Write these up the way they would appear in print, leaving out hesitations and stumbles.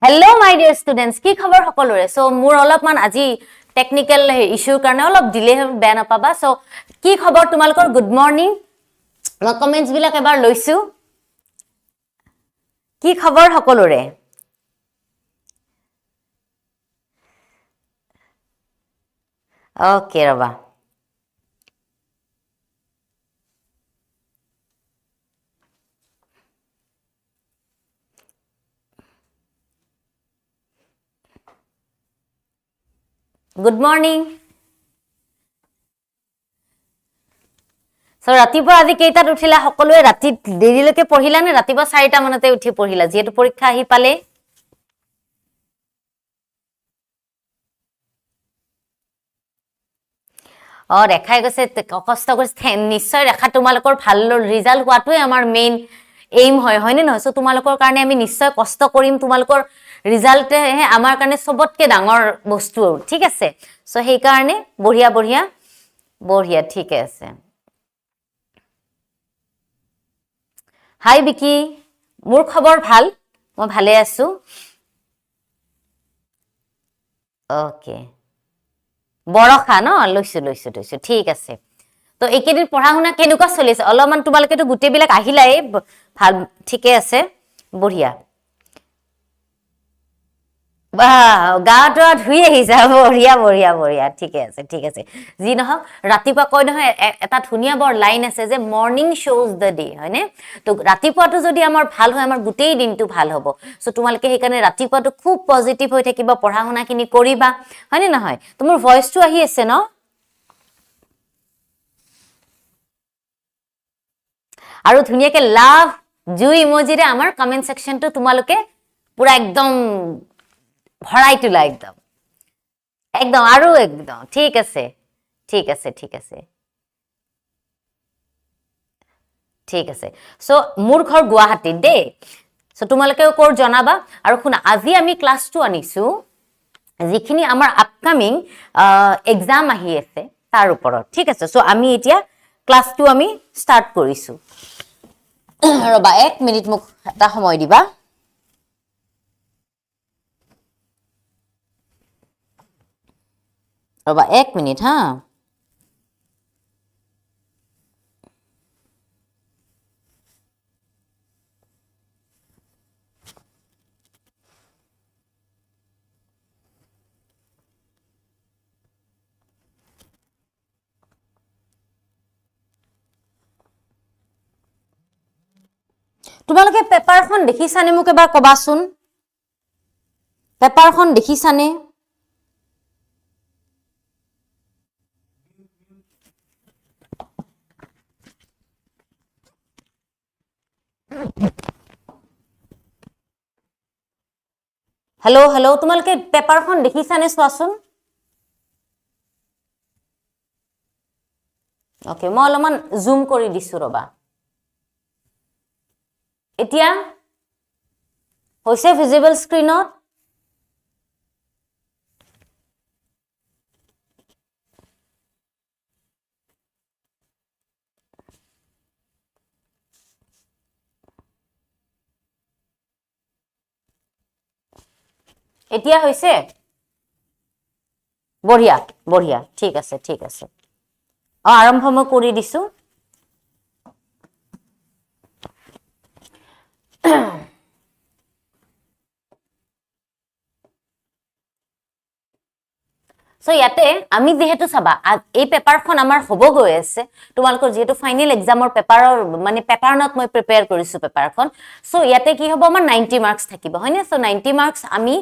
Hello my dear students, কি খবৰ সকলোৰে? So মোৰ অলপমান আজি টেকনিক্যাল ইস্যুৰ কাৰণে অলপ ডিলে বেয়া নাপাবা। So কি খবৰ তোমালোকৰ? Good morning. মই কমেন্টস বিলাক এবাৰ লৈছো। কি খবৰ সকলোৰে? ওকে ৰবা। Good morning. So ৰাতিপুৱা আজি কেইটাত উঠিলা সকলোৱে? ৰাতি দেৰিলৈকে পঢ়িলা নে ৰাতিপুৱা 4টা মানতে উঠি পঢ়িলা যেহেতু পৰীক্ষা আহি পালে? ৰেখাই গৈছে কষ্ট কৰিছে নিশ্চয় ৰেখা তোমালোকৰ ভাল ৰিজাল্ট হোৱাটোৱে আমাৰ মেইন এইম হয়নে নহয়? সো তোমালোকৰ কাৰণে আমি নিশ্চয় কষ্ট কৰিম। তোমালোকৰ ৰিজাল্টে আমাৰ কাৰণে সবতকে ডাঙৰ বস্তু ঠিক আছে। সো সেই কাৰণে বঢ়িয়া বঢ়িয়া বঢ়িয়া ঠিক আছে। হাই বিকি, মোৰ খবৰ ভাল, মই ভালে আছো। ওকে বৰখা ন লৈছো ঠিক আছে। তো এইকেইদিন পঢ়া শুনা কেনেকুৱা চলিছে? অলপমান তোমালোকেতো গোটেইবিলাক আহিলাই ভাল ঠিকে আছে বঢ়িয়া। বা গাটো ধুই আহিছা বঢ়িয়া বঢ়িয়া বঢ়িয়া ঠিকে আছে যি নহওক ৰাতিপুৱা কয় নহয় এটা ধুনীয়া বৰ লাইন আছে যে মৰ্নিং শোজ দ্য ডে হয়নে? তো ৰাতিপুৱাটো যদি আমাৰ ভাল হয় আমাৰ গোটেই দিনটো ভাল হ'ব। সো তোমালোকে সেইকাৰণে ৰাতিপুৱাটো খুব পজিটিভ হৈ থাকিবা, পঢ়া শুনাখিনি কৰিবা হয়নে নহয়? তোমাৰ ভয়েসটো আহি আছে ন? আৰু ধুনীয়াকে লাভ জুই ইমোজিৰে আমাৰ কমেন্ট সেকশনটো তোমালোকে পুৰা একদম ভৰাই তোলা একদম একদম আৰু একদম ঠিক আছে ঠিক আছে ঠিক আছে ঠিক আছে। সো মোৰ ঘৰ গুৱাহাটীত দেই। সো তোমালোকে কোৰ জনাবা। আৰু শুনা আজি আমি ক্লাছটো আনিছো যিখিনি আমাৰ আপকামিং এক্সাম আহি আছে তাৰ ওপৰত ঠিক আছে। সো আমি এতিয়া ক্লাছটো আমি স্টাৰ্ট কৰিছো। ৰবা 1 মিনিট মোক এটা সময় দিবা। ৰবা 1 মিনিট হা। তোমালোকে পেপাৰখন দেখিছানে? মোক এবাৰ কবাচোন পেপাৰখন দেখিছানে? হেল্ল' তোমালোকে পেপাৰখন দেখিছানে চোৱাচোন। ওকে মই অলপমান জুম কৰি দিছো ৰবা। এতিয়া হৈছে ভিজিবল স্ক্ৰিনত? এতিয়া হৈছে বঢ়িয়া বঢ়িয়া ঠিক আছে আৰম্ভ মই কৰি দিছো। সো ইয়াতে আমি যেহেতু চাবা এই পেপাৰখন আমাৰ হ'ব গৈ আছে তোমালোকৰ যেহেতু ফাইনেল এক্সামৰ পেপাৰৰ মানে পেটাৰ্নত মই প্ৰিপেয়াৰ কৰিছো পেপাৰখন। সো ইয়াতে কি হ'ব আমাৰ 90 মাৰ্কস থাকিব হয়নে? সো 90 মাৰ্কস আমি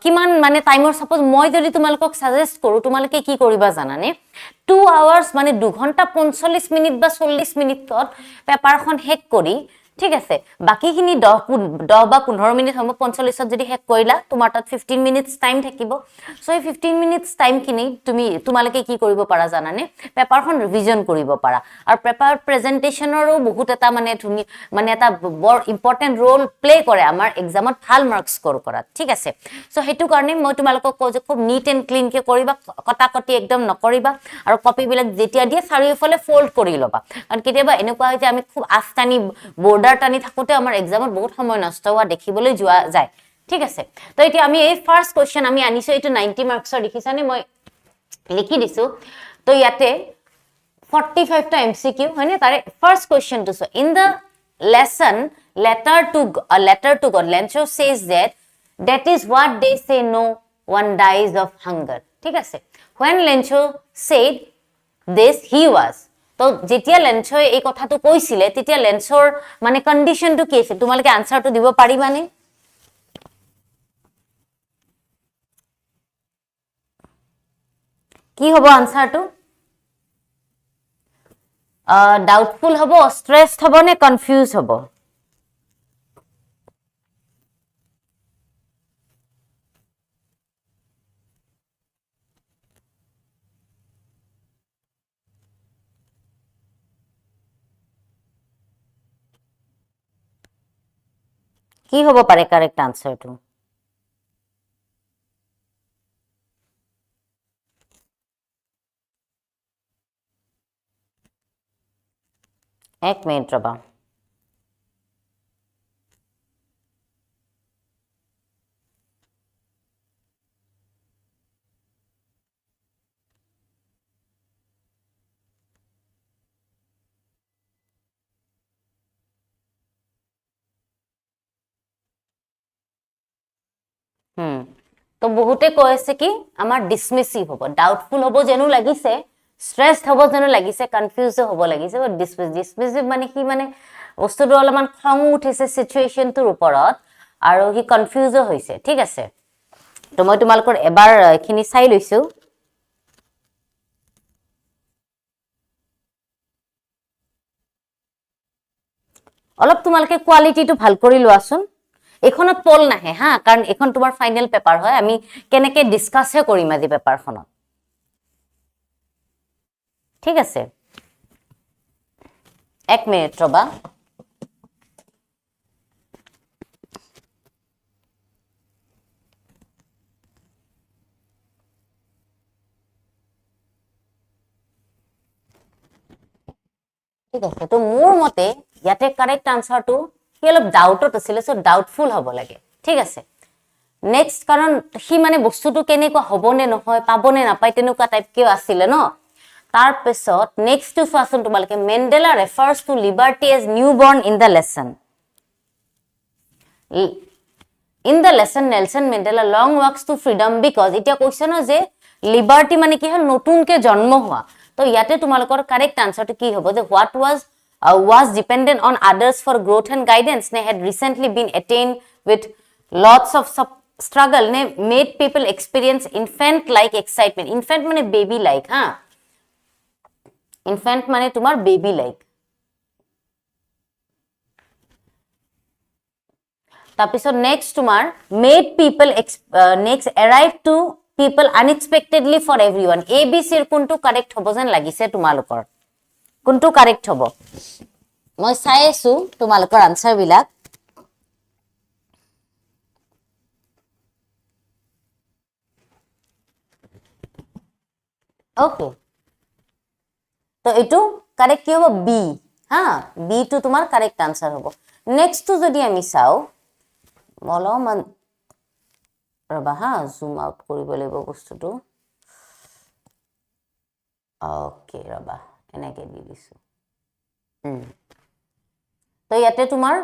কিমান মানে টাইমৰ সাপোজ মই যদি তোমালোকক সাজেষ্ট কৰো তোমালোকে কি কৰিবা জানানে? 2 আৱাৰ্স মানে 2 ঘন্টা 45 মিনিট বা 40 মিনিটত পেপাৰখন শেষ কৰি ঠিক আছে বাকিখিনি 10 বা 15 মিনিট হ'ব 45ত যদি শেষ কৰিলা তোমাৰ তাত 15 মিনিটস টাইম থাকিব। সো এই 15 মিনিটস টাইম খিনি তোমালোকে কি কৰিব পাৰা জানানে? পেপাৰখন ৰিভিজন কৰিব পাৰা। আৰু পেপাৰ প্ৰেজেন্টেশনৰো বহুত এটা মানে এটা বৰ ইম্পৰ্টেন্ট ৰোল প্লে কৰে আমাৰ এক্সামত ভাল মাৰ্কস স্কোৰ কৰাত ঠিক আছে। সো হেতু কাৰণে মই তোমালোকক কওঁ যে খুব নিট এন্ড ক্লিন কে কৰিবা, কটাকটি একদম নকৰিবা আৰু কপি বিলাক যেতিয়া দিয়ে চাৰিওফালে ফোল্ড কৰি লবা। কাৰণ কেতিয়াবা এনেকুৱা হয় যে আমি খুব আস্তানি বৰ্ডাৰ টানি থাকোতে আমাৰ এক্সামত বহুত সময় নষ্ট হোৱা দেখিবলৈ যোৱা যায় ঠিক আছে তো এতিয়া আমি এই ফাৰ্স্ট কোশ্চেন আমি আনিছো এটো 90 মাৰ্কসৰ দেখিছানে মই লিখি দিছো তো ইয়াতে 45 টা এমসিকিউ হয়নে তাৰে first question two so in the lesson letter to God Lencho says that is what they say no one dies of hunger ঠিক আছে when Lencho said this he was তো যেতিয়া লেঞ্চো এই কথাটো কৈছিলে তেতিয়া লেঞ্চৰ মানে কন্ডিশনটো কি আছিল তোমালকে আনসাৰটো দিব পাৰিবানে কি হ'ব আনসাৰটো ডাউটফুল হ'ব স্ট্ৰেসড হ'ব নে কনফিউজ হ'ব কি হ'ব পাৰে কাৰেক্ট আনসাৰটো এক মিনিট ৰবা তো বহুতে কৈ আছে কি আমাৰ ডিসমিসিভ হ'ব ডাউটফুল হ'ব যেনো লাগিছে স্ট্রেসড হ'ব যেনো লাগিছে কনফিউজ হ'ব লাগিছে বাট ডিসমিসিভ মানে কি মানে বস্তুটো অলপমান খং উঠিছে সিচুৱেচনটোৰ ওপৰত আৰু হি কনফিউজ হৈছে ঠিক আছে তো মই তোমালকৰ এবাৰ এখিনি চাই লৈছো অলপ তোমালকে কোৱালিটিটো ভাল কৰি লোৱাচোন এখনত পল নাহে হা কাৰণ এখন তোমাৰ ফাইনাল পেপাৰ হয় আমি কেনেকে ডিসকাসে কৰিম আজি পেপাৰখনত ঠিক আছে এক মিনিট ৰবা ঠিক আছে তো মোৰ মতে ইয়াতে কারেক্ট আনসারটো কি অলপ ডাউটত আছিল সো ডাউটফুল হ'ব লাগে ঠিক আছে নেক্সট কাৰণ হি মানে বস্তুটো কেনেকুৱা হ'বনে নহয় পাবনে নাপায় তেনেকুৱা টাইপ কিও আছিল ন তাৰ পিছত নেক্সট টু ফাসন তোমালকে Mandela refers to liberty as newborn in the lesson in the lesson Nelson Mandela long walks to freedom because এটা কৈছে ন যে লিবাৰ্টি মানে কি হল নতুনকে জন্ম হোৱা তো ইয়াতে তোমালকৰ কাৰেক্ট আনসাৰটো কি হ'ব যে what was dependent on others for growth and guidance ne had recently been attained with lots of struggle ne made people experience infant like excitement infant mane baby like ha infant mane tumar baby like tapisot next tumar made people next arrive to people unexpectedly for everyone abc er kuntu correct hobo jen lagise tumalukor কোনটো correct হ'ব মই চাই আছো তোমালকৰ answer বিলাক okay তো এটো correct কি হ'ব বি হা বি টু তোমাৰ কাৰেক্ট আনসাৰ হ'ব নেক্সট টু যদি আমি চাও মলমান ৰবা হা জুম আউট কৰিব লাগিব বস্তুটো ওকে ৰবা এনেকে দি দিছো তো ইয়াতে তোমাৰ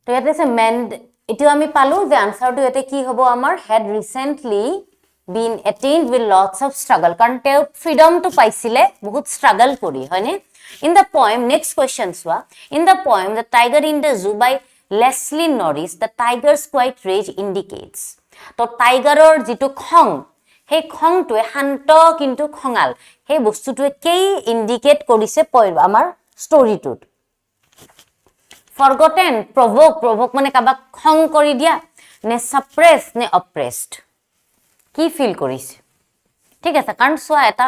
তো ইয়াতে আছে মেন্ড এটো আমি পালো যে আনসাৰটো ইয়াতে কি হ'ব আমাৰ had recently been attained with lots of struggle কাৰণ তেওঁ ফ্ৰিডমটো পাইছিলে বহুত স্ট্ৰাগল কৰি হয়নে in the poem next question soa in the poem the tiger in the zoo by Leslie Norris the tiger's quiet rage indicates তো টাইগাৰৰ যেটো খং হে খংটোৱে শান্ত কিন্তু খঙাল হে বস্তুটোৱে কেই ইন্ডিকেট কৰিছে আমাৰ ষ্টৰীটোত forgotten provoke মানে কাবাক খং কৰি দিয়া নে suppress নে oppressed কি ফিল কৰিছে ঠিক আছে কাৰণ সোয়া এটা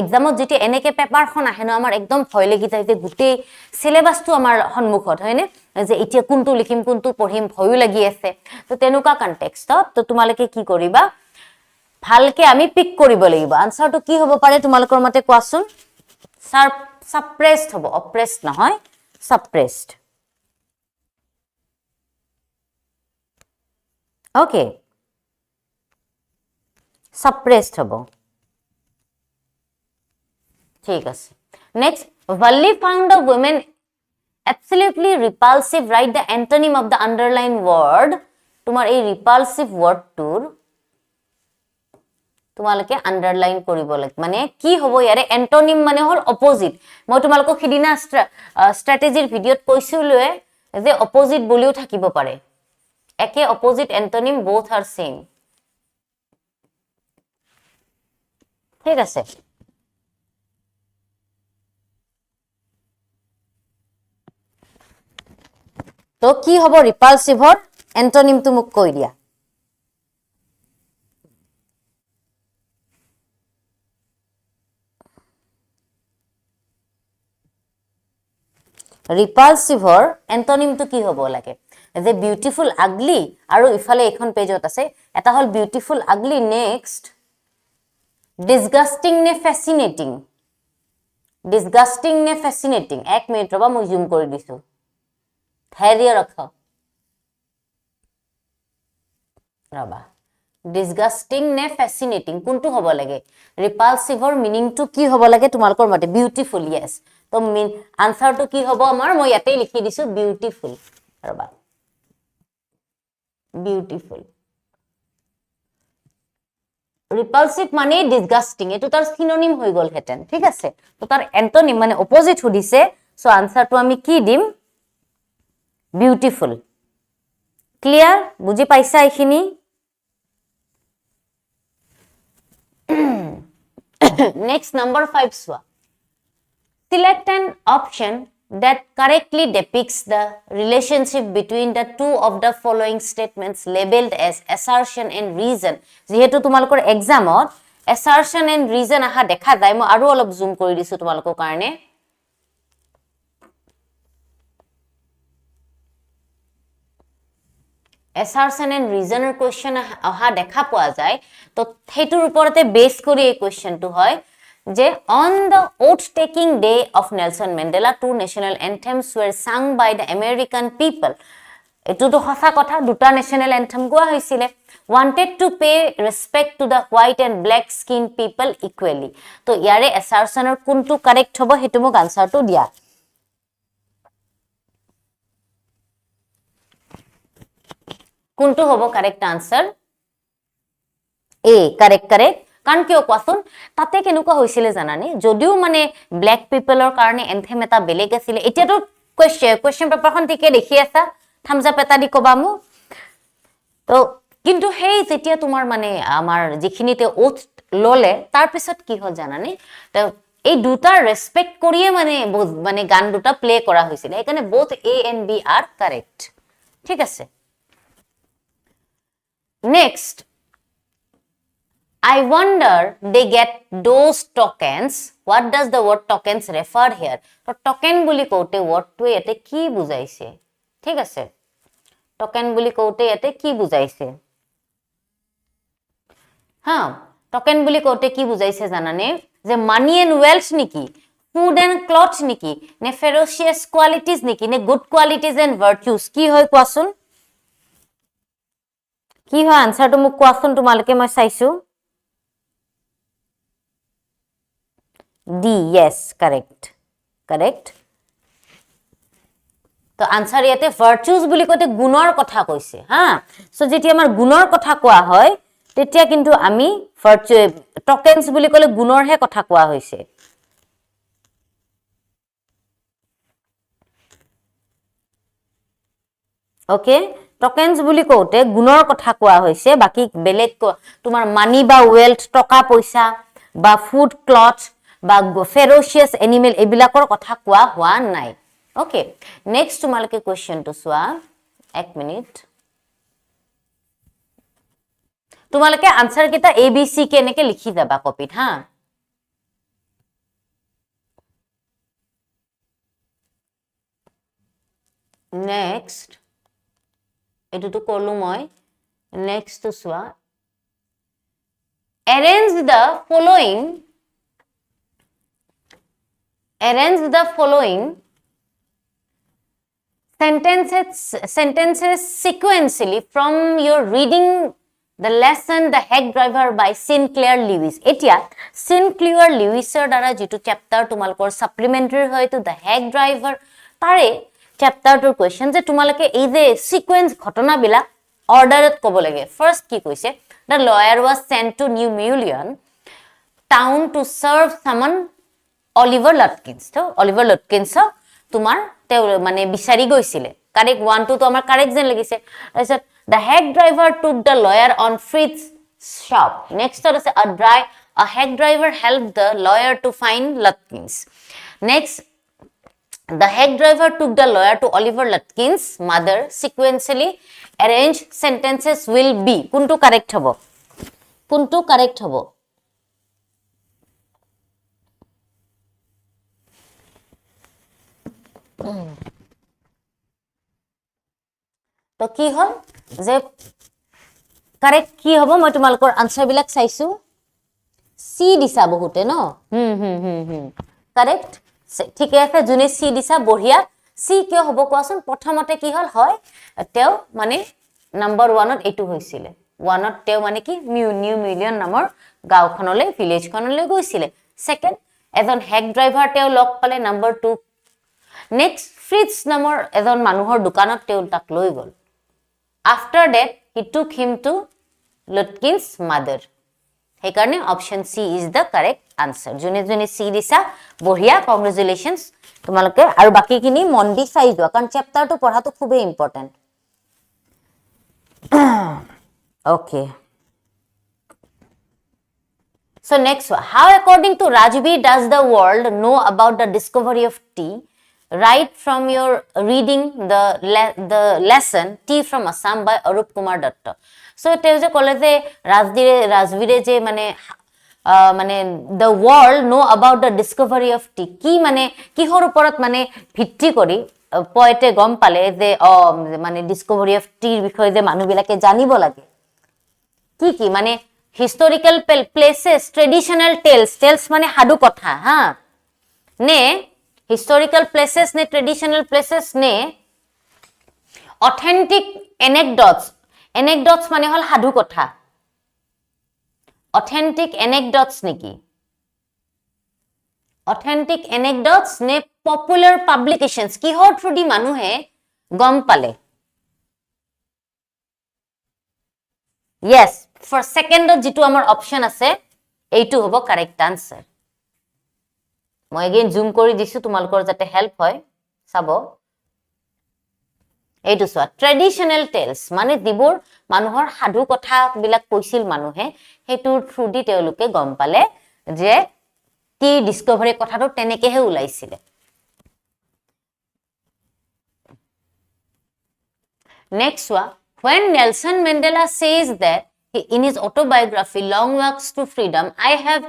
এক্সামত যেতি এনেকে পেপাৰখন আহে ন আমাৰ একদম ভয় লাগি যায় যে গুটেই সিলেবাসটো আমাৰ সন্মুখত হয়নে যে এতিয়া কোনটো লিখিম কোনটো পঢ়িম ভয়ও লাগি আছে তো তেনুকা কনটেক্সটত তো তোমালকে কি কৰিবা ভালকে আমি পিক কৰিব লাগিব আনসাৰটো কি হ'ব পাৰে তোমালোকৰ মতে কোৱাচোন সাপ্ৰেসড হ'ব অপ্ৰেসড নহয় সাপ্ৰেসড ওকে সাপ্ৰেসড হ'ব ঠিক আছে next Valli found the women absolutely repulsive write the antonym of the underlined word তোমাৰ এই repulsive word টোৰ তোমালোকে আন্ডাৰলাইন কৰিব লাগে মানে কি হ'ব ইয়াৰে এন্টোনিম মানে হল অপোজিট মই তোমালোকক হিদিনা স্ট্ৰ্যাটেজিৰ ভিডিওত কৈছিলুৱে যে অপোজিট বুলিও থাকিব পাৰে একে opposite antonym both are same ঠিক আছে তো কি হ'ব ৰিপালসিভৰ এন্টোনিমটো মোক কৈ দিয়া ৰিপালসিভৰ এন্টোনিমটো কি হ'ব লাগে যে বিউটিফুল আগলি আৰু ইফালে এখন পেজত আছে এটা হল বিউটিফুল আগলি নেক্সট ডিসগাস্টিং নে ফ্যাসিনেটিং এক মিনিট ৰবা মই জুম কৰি দিছো ধৈৰ্য ৰাখা ৰবা ডিসগাস্টিং নে ফ্যাসিনেটিং কোনটো হ'ব লাগে ৰিপালসিভৰ মিনিংটো কি হ'ব লাগে তোমালোকৰ মতে বিউটিফুল ইয়েস তো আনসাৰটো কি হ'ব আমাৰ মই ইয়াতে লিখি দিছো বিউটিফুল ৰবা বিউটিফুল রিপালসিভ মানে ডিসগাস্টিং এটো তার সিনোনিম হৈ গল হেতেন ঠিক আছে তো তার এন্টোনিম মানে অপোজিট হদিছে সো আনসারটো আমি কি দিম বিউটিফুল ক্লিয়ার বুজি পাইছা এইখিনি next number 5 soya select an option that correctly depicts the relationship between the two of the following statements labeled as assertion and reason যেহেতু তোমালোকৰ এক্সামত assertion and reason আহা দেখা যায় মই আৰু অলপ জুম কৰি দিছো তোমালোকৰ কাৰণে assertion and reason er question আহা দেখা পোৱা যায় তো হেতুৰ ওপৰতে বেস কৰি এই কোৱেশ্চনটো হয় যে on the oath-taking day of Nelson Mandela, two national anthems were sung by the American people. এটো তো হসা কথা দুটা ন্যাশনাল অ্যান্থেম গোৱা হৈছিলে wanted to pay respect to the white and black skin people equally. তো ইয়াৰে assertionৰ কোনটো কাৰেক্ট হ'ব হেতু মোক আনসাৰটো দিয়া কোনটো হ'ব কাৰেক্ট আনসাৰ এ কাৰেক্ট কাৰণ কিয় কোৱাচোন তাতে কেনেকুৱা হৈছিল জানানে যদিও মানে ব্ল্যাক পিপলৰ কাৰণে এন্থেম এটা বেলেগ আছিল এতিয়াতো কোৱেশ্চন পেপাৰখন ঠিকে দেখি আছা থামস আপ এটা দি কবা মু তো কিন্তু হেই যেতিয়া তোমাৰ মানে আমাৰ যিখিনিতে ওথ ললে তাৰ পিছত কি হ'ল জানানে তো এই দুটা ৰেসপেক্ট কৰিয়ে মানে গান দুটা প্লে কৰা হৈছিল এইকাৰণে both A and B are correct ঠিক আছে next I wonder they get those tokens. What does the word tokens refer here? So token বুলি কোতে word টো এতে কি বুজাইছে ঠিক আছে token বুলি কোতে এতে কি বুজাইছে হ্যাঁ token বুলি কোতে কি বুজাইছে জানানে যে money and wealth নেকি food and clothes নেকি নে ferocious qualities নেকি নে good qualities and virtues কি হয় কোৱাচোন কি হয় আনসাৰটো মোক কোৱাচোন তোমালকে মই চাইছো D yes correct তো আনসাৰ ইয়াতে ভাৰ্চুজ বুলি কতে গুণৰ কথা কৈছে হা সো যেতিয়া আমাৰ গুণৰ কথা কোৱা হয় তেতিয়া কিন্তু আমি ভাৰ্চু টকেনস বুলি কলে গুণৰহে কথা কোৱা হৈছে ওকে টকেনস বুলি কোতে গুণৰ কথা কোৱা হৈছে বাকি বেলেগ তোমাৰ মানি বা ওয়েলথ টকা পইচা বা ফুড ক্লথ বা ফেৰোশিয়াস এনিমেল এবিলাকৰ কথা কোৱা হোৱা নাই ওকে নেক্সট তোমালকে কোৱেশ্চনটো সোৱা এক মিনিট তোমালকে আনসার কিটা ABC কেনেকে লিখি যাবা কপিত হা নেক্সট এটো তো কলো মই নেক্সট তো সোৱা arrange the following sentences sequentially from your reading the lesson The Hack Driver by Sinclair Lewis. Etia Sinclair Lewisৰ দ্বাৰা যেটো চ্যাপ্টাৰ তোমালকৰ সাপ্লিমেন্টাৰী হয়তো The Hack Driver তাৰে চ্যাপ্টাৰটোৰ কোৱেশ্চন যে তোমালকে এই যে সিকোয়েন্স ঘটনাবিলাক অৰ্ডাৰত ক'ব লাগে ফাৰ্স্ট কি কৈছে The lawyer was sent to New Mullion town to serve someone Oliver Lutkins. তো Oliver Lutkins তোমাৰ তেও মানে বিচাৰি গৈছিলে কাৰেক্ট 1 2 তো আমাৰ কাৰেক্ট যেন লাগিছে তাৰপিছত The hack driver took the lawyer on Fritz's shop. Next is a hack driver helped the lawyer to find Lutkins. Next, the hack driver took the lawyer to Oliver Lutkins' mother. Sequentially arranged sentences will be. Kuntu correct hobo. Kuntu correct hobo. তো কি হল যে correct কি হবো মই তোমালকৰ answer বিলাক চাইছো সি দিছা বহুতে ন কাৰেক্ট ঠিক আছে জুনে সি দিছা বঢ়িয়া সি কিয় হবো কোৱাচোন প্ৰথমতে কি হল হয় তেও মানে নাম্বার 1 ত এটু হৈছিল 1 ত তেও মানে কি নিউ মিলিয়ন নামৰ গাঁওখনলৈ ভিলেজখনলৈ গৈছিল সেকেন্ড এজন হেক ড্ৰাইভাৰ তেও লগ পালে নাম্বাৰ 2 নেক্সট ফ্ৰিটজ নামৰ এজন মানুহৰ দোকানত তেও তাক লৈ গল After that, he took him to Lutkins' mother. Hey karne option C is the correct answer. June C disa bohia congratulations. Tumaloke aru baki kini mondi saijo karon chapter to padha to khube important. Okay. So next one, how according to Rajvi does the world know about the discovery of tea? Right from your reading the lesson Tea from Assam by Arup Kumar Datta. So te je kole je Rajvire je mane the world know about the discovery of tea ki mane kihor uporat mane bhitti kori poete gom pale je mane discovery of tea bikhoye je manu bilake janibo lage ki mane historical places traditional tales mane hadu kotha ha ne historical places ne traditional places ne authentic anecdotes mane hol hadu kotha authentic anecdotes neki authentic anecdotes ne popular publications ki hor through di manuhe gom pale yes for second jitu amar option ase eitu hobo correct answer মই again zoom কৰি দিছো তোমালকৰ যাতে help হয় চাবো এইটো সোৱা ট্ৰেডিশনাল tales মানে দিবৰ মানুহৰ সাধু কথা বিলাক কৈছিল মানুহে হেতুৰ থ্ৰু দি তেওঁলোকে গম পালে যে টি ডিসকভাৰি কথাটো তেনেকেহে উলাইছিল next সোৱা when Nelson Mandela says that in his autobiography Long Walks to Freedom I have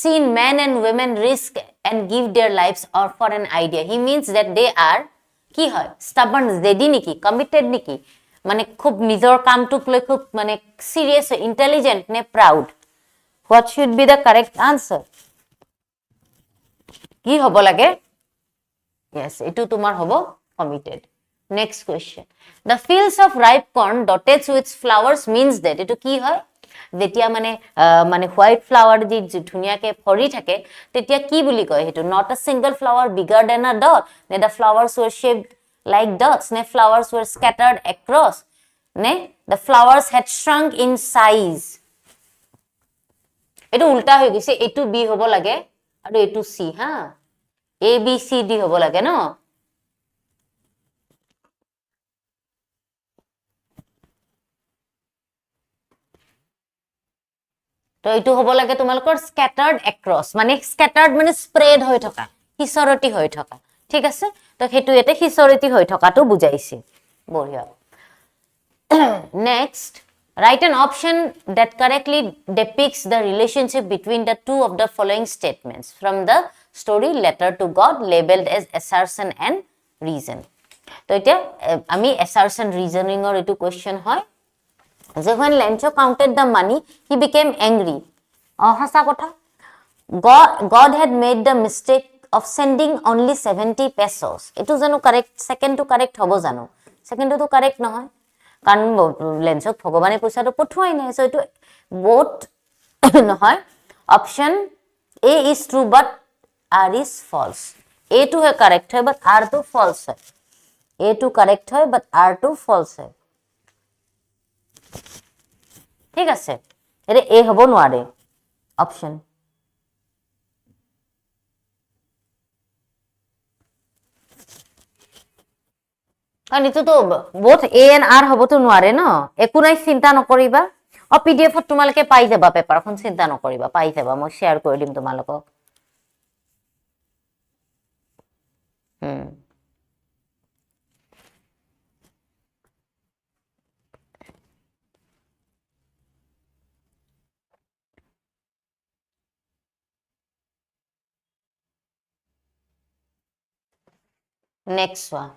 seen men and women risk and give their lives or for an idea he means that they are ki hoy stubborn steady niki committed niki mane khub nijor kam tuk loi khub mane serious intelligent ne proud what should be the correct answer ki hobo lage yes etu tumar hobo committed next question the fields of ripe corn dotted with flowers means that etu ki hoy যেতিয়া মানে white flower দি ধুনিয়াকে ফৰি থাকে তেতিয়া কি বুলি কয় হেতু not a single flower bigger than a dot ne the flowers were shaped like dots ne flowers were scattered across ne the flowers had shrunk in size etu ulta হৈ গৈছে এটু B হ'ব লাগে আৰু এটু সি হা a b c d হ'ব লাগে ন তো এটু হ'ব লাগে তোমালকৰ scattered across মানে scattered মানে spread হৈ থকা হিসৰতি হৈ থকা ঠিক আছে তো হেতু এতে হিসৰতি হৈ থকাটো বুজাইছে বঢ়িয়া next write an option that correctly depicts the relationship between the two of the following statements from the story letter to God labeled as assertion and reason তো এটা আমি assertion reasoning or এটু question হয় when Lencho counted the money, he became angry. হসা কথা God had made the mistake of sending only 70 pesos. Etu janu correct, second to correct hobo janu. Second to correct নহয় কারণ লেন্সক ভগবানে পইচাটো পঠুৱাই নাই so এটো both নহয় option A is true but R is false. A to है correct है but R to false है. A to correct है but R to false है. ঠিক আছে এরে A হবো নোৱাৰে অপশন কাৰণ এটো তো both A and R হবো তো নোৱাৰে ন একো নাই চিন্তা নকৰিবা PDF ত তোমালকে পাই যাবা পেপাৰখন চিন্তা নকৰিবা পাই যাবা মই শেয়াৰ কৰি দিম তোমালকক next one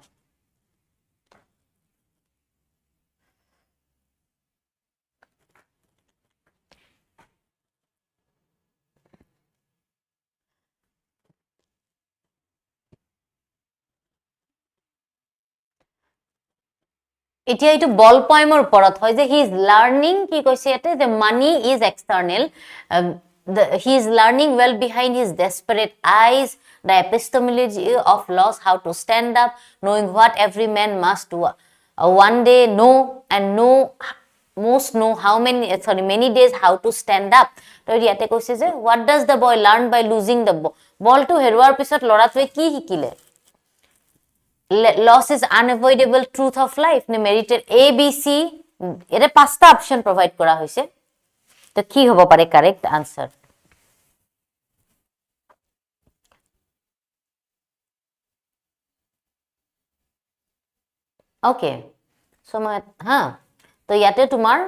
এতিয়া এটো বল পয়েমৰ ওপৰত হয় যে হি ইজ লার্নিং কি কৈছে এতে যে money is external he is learning well behind his desperate eyes the epistemology of loss how to stand up knowing what every man must do one day know and know most know how many days how to stand up তো ইয়াতে কৈছে যে what does the boy learn by losing the ball to হেৰুৱাৰ পিছত লৰাটোৱে কি শিকিলে loss is unavoidable truth of life ne merited A B C এর পাঁচটা অপশন প্রোভাইড করা হয়েছে তো কি হবো পারে কারেক্ট আনসার ওকে সো হ্যাঁ তো ইয়াতে তোমার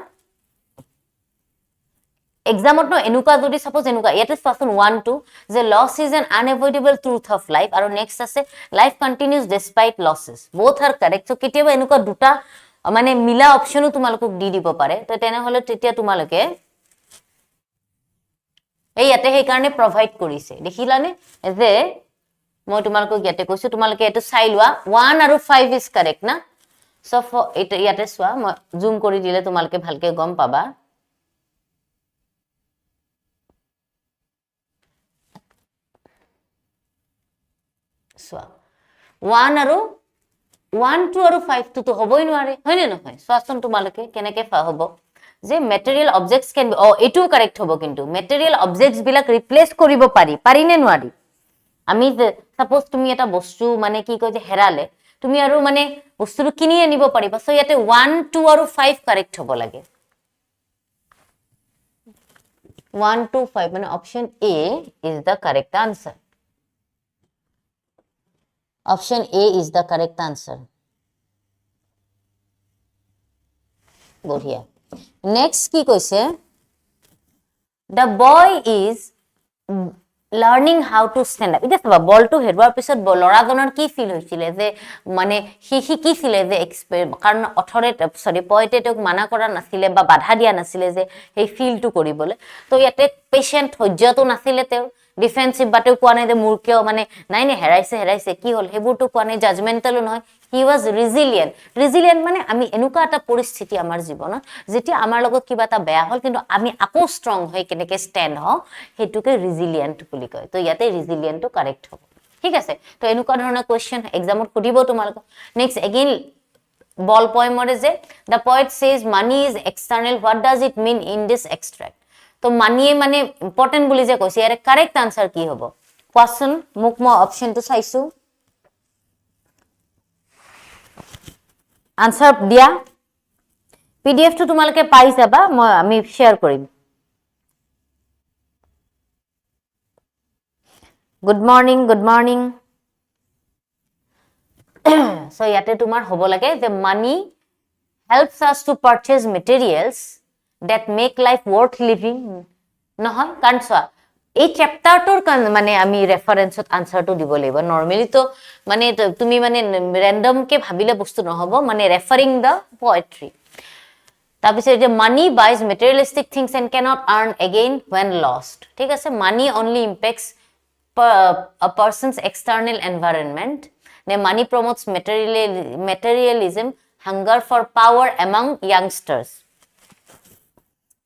এক্সামত ন এনুকা যদি সাপোজ এনুকা ইয়াতে ফার্স্ট 1 2 যে loss is an unavoidable truth of life আর নেক্সট আছে life continues despite losses both are correct so কেতিয়াবা এনুকা দুটা মানে মিলা অপশনও তোমালকক দি দিব পারে তো তেনে হলে তেতিয়া তোমালকে এই ইয়াতে সেই কাৰণে প্ৰোভাইড কৰিছে দেখিলানে যে মই তোমালকক ইয়াতে কৈছো তোমালকে এটো চাই লোৱা 1 আৰু 5 ইজ কাৰেক্ট না সো এটা ইয়াতে চোৱা মই জুম কৰি দিলে তোমালকে ভালকে গম পাবা চোৱা 1 আৰু 1 2 আৰু 5 তো হবই নোৱাৰে হয়নে নহয় চোৱাচোন তোমালকে কেনেকে হ'ব যে মেটেৰিয়েল অবজেক্টস ক্যান বি এটো কাৰেক্ট হবো কিন্তু মেটেৰিয়েল অবজেক্টস বিলাক ৰিপ্লেস কৰিব পাৰি নে নোৱাৰি আমি সাপোজ তুমি এটা বস্তু মানে কি কয় যে হেৰালে তুমি আৰু মানে বস্তুটো কিনি আনিব পাৰিবা সো ইয়াতে 1 2 আৰু 5 কারেক্ট হ'ব লাগে 1 2 5 মানে option A is the correct answer option A is the correct answer বঢ়িয়া next কি কৈছে the boy is learning how to stand up এটা সবা বলটো হেৰুৱাৰ পিছত লৰাজনৰ কি ফিল হৈছিল যে মানে হি কি ফিল যে কাৰণ অথৰিটি পয়েটেটক মানা কৰা নাছিলে বা বাধা দিয়া নাছিলে যে এই ফিলটো কৰিবলৈ তো ইয়াতে পেশেন্ট ধৈৰ্যটো নাছিলে তেওঁ ডিফেন্সিভ বাটেও কোৱা নাই যে মোৰ কিয় মানে নাই নে হেৰাইছে কি হল হেবুটো কোৱা নাই জাজমেন্টালো নহয় হি ওয়াজ ৰিজিলিয়েন্ট মানে আমি এনুকা এটা পৰিস্থিতি আমাৰ জীৱনত যেতিয়া আমাৰ লগত কিবা এটা বেয়া হল কিন্তু আমি আকৌ ষ্ট্ৰং হৈ কেনেকে ষ্টেণ্ড হওঁ হেতুকে ৰিজিলিয়েন্ট বুলি কয় তো ইয়াতে ৰিজিলিয়েন্টটো কাৰেক্ট হ'ব ঠিক আছে তো এনুকা ধৰণৰ কোৱেশ্চন এক্সামত সুধিব তোমালোক নেক্সট এগেইন বল পয়েমৰে যে the poet says money is external what does it mean in this extract তো মানিয়ে মানে ইম্পর্টেন্ট বুলি যে কৈছে ইয়াৰ কাৰেক্ট আনসাৰ কি হ'ব কোৱেশ্চন মোক মই অপশনটো চাইছো আনসাৰ দিয়া পিডিএফ টো তোমালকে পাই যাবা মই আমি শেয়াৰ কৰিম গুড মৰ্নিং সো ইয়াতে তোমাৰ হ'ব লাগে যে মানি helps us to purchase materials that make life worth living নহয় কাৰণ চোৱা এই চ্যাপ্টাৰটোৰ মানে আমি ৰেফাৰেন্সত আনসাৰটো দিব লাগিব নৰমালি তো মানে তুমি মানে ৰ্যান্ডম কে ভাবিলে বস্তু নহব মানে ৰেফাৰিং দা পোয়েট্ৰি তাৰপিছত যে money buys materialistic things and cannot earn again when lost ঠিক আছে money only impacts a person's external environment the money promotes materialism hunger for power among youngsters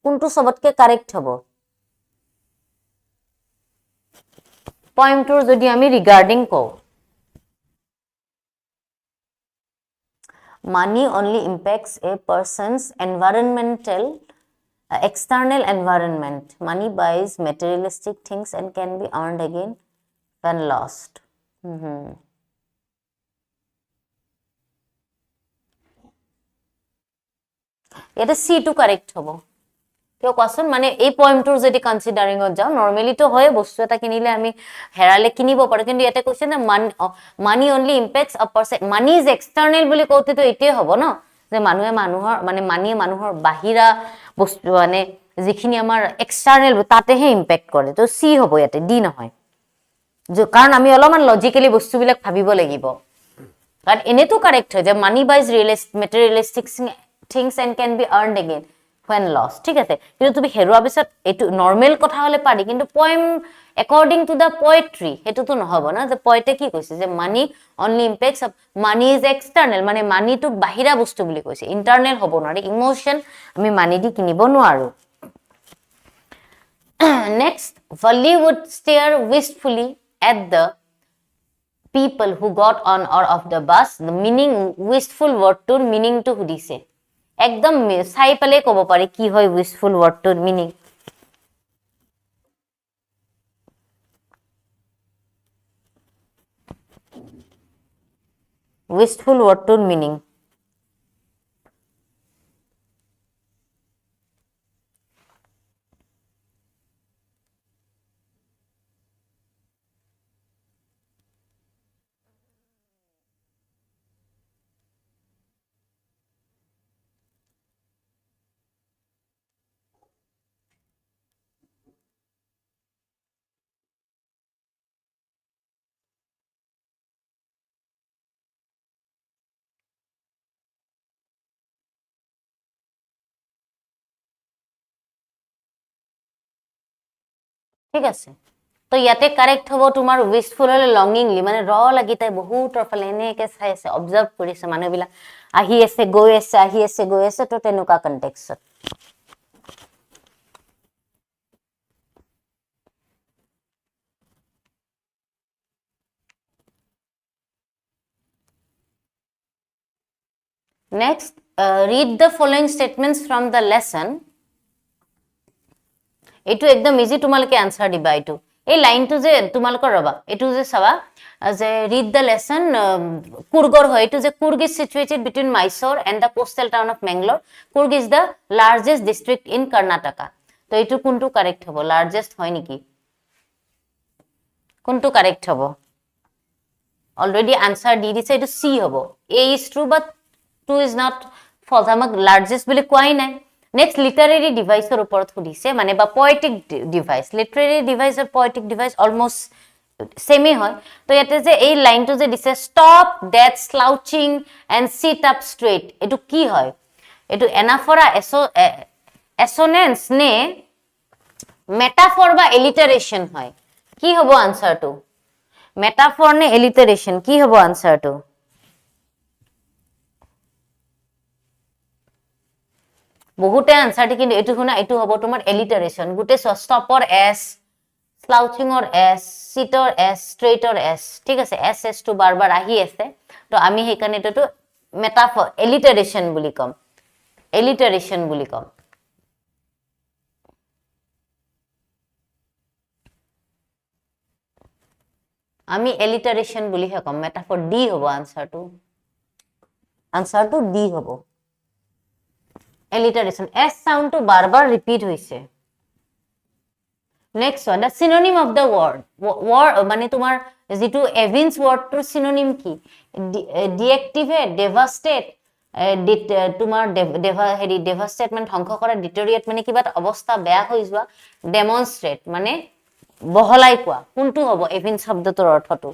কোনটো সবতকে কারেক্ট হবো পয়েন্টৰ যদি আমি রিগার্ডিং কও money only impacts a person's environmental external environment money buys materialistic things and can be earned again when lost এটা সি two correct হবো কিয় কোৱাচোন মানে এই পয়েন্টৰ যদি কনসিডাৰিংত যাও নৰমালি তো হয় বস্তু এটা কিনিলে আমি হেৰালে কিনিব পাৰো কিন্তু ইয়াতে কৈছে না মানি অনলি ইম্পেক্টস আ পারসন মানি ইজ এক্সটার্নাল বুলি কওতে তো এটাই হ'ব ন যে মানুহে মানুহৰ মানে মানিয়ে মানুহৰ বাহিৰা বস্তু মানে যিখিনি আমাৰ এক্সটাৰ্নাল তাতেহে ইম্পেক্ট কৰে তো সি হ'ব ইয়াতে ডি নহয় কাৰণ আমি অলপমান লজিক্যালি বস্তুবিলাক ভাবিব লাগিব কাৰণ এনেটো কারেক্ট হয় যে মানি বাইজ materialistic things and can be earned again when lost ঠিক আছে কিন্তু তুমি হেৰুৱা পিছত এটো নৰমাল কথা হলে পাৰি কিন্তু poem according to the poetry হেতু তো নহব না যে পয়েটে কি কৈছে যে মানি only impacts money is external মানে মানি তো বাহিৰা বস্তু বুলি কৈছে ইন্টাৰনাল হ'ব নোৱাৰে ইমোশন আমি মানি দি কিনিব নোৱাৰো next Wally would stare wistfully at the people who got on or off the bus the meaning wistful word to meaning to সুধিছে একদম চাই পেলে কব পারে কি হয় উইশফুল ওয়াৰ্ডটোৰ মিনিং উইশফুল ওয়াৰ্ডটোৰ মিনিং ঠিক আছে তো ইয়াতে কাৰেক্ট হবো তোমাৰ উইশফুল হলে লংিংলি মানে ৰ লাগি তাই বহুতৰ ফালে এনেকে চাই আছে অবজাৰ্ভ কৰিছে মানুহবিলাক আহি আছে গৈ আছে আহি আছে গৈ আছে তো তেনেকুৱা context next read the following statements from the lesson এটো একদম ইজি তোমালকে আনসার দিবা এটো এই লাইনটো যে তোমালকৰ ৰবা এটো যে চাবা যে read the lesson কুৰ্গৰ হয় এটো যে Coorg is situated between Mysore and the coastal town of Mangalore Coorg is the largest district in Karnataka তো এটো কোনটো কারেক্ট হ'ব লার্জেস্ট হয় নেকি কোনটো কারেক্ট হ'ব অলরেডি আনসার দি দিছে এটো সি হ'ব a is true but 2 is not false আমাক লার্জেস্ট বুলি কোৱাই নাই next literary device or oporot hudise mane ba poetic device literary device or poetic device almost same hoy to yate je ei line to je dise stop that slouching and sit up straight etu ki hoy etu anaphora assonance ne metaphor ba alliteration hoy ki hobo answer to metaphor ne alliteration ki hobo answer to বহুতে answer কিন্তু এটু শুনা এটু হ'ব তোমাৰ এলিটাৰেশন গুটে স্টপৰ এস স্লাউচিংৰ এস সিটৰ এস স্ট্ৰেইটৰ এস ঠিক আছে এস এস টু বাৰবাৰ আহি আছে তো আমি হেকানে এটো মেটাফৰ এলিটাৰেশন বুলি কম আমি এলিটাৰেশন বুলি হে কম মেটাফৰ ডি হ'ব আনসারটো ডি হ'ব alliteration s sound to barbar repeat hoise next one the synonym of the word mane tumar jitu evans word to synonym ki deactivate devastate tumar devastate man dhongko kora deteriorate mane kiba obostha beya hoi jwa demonstrate mane boholai kwa kuntu hobo evans শব্দটোৰ অৰ্থটো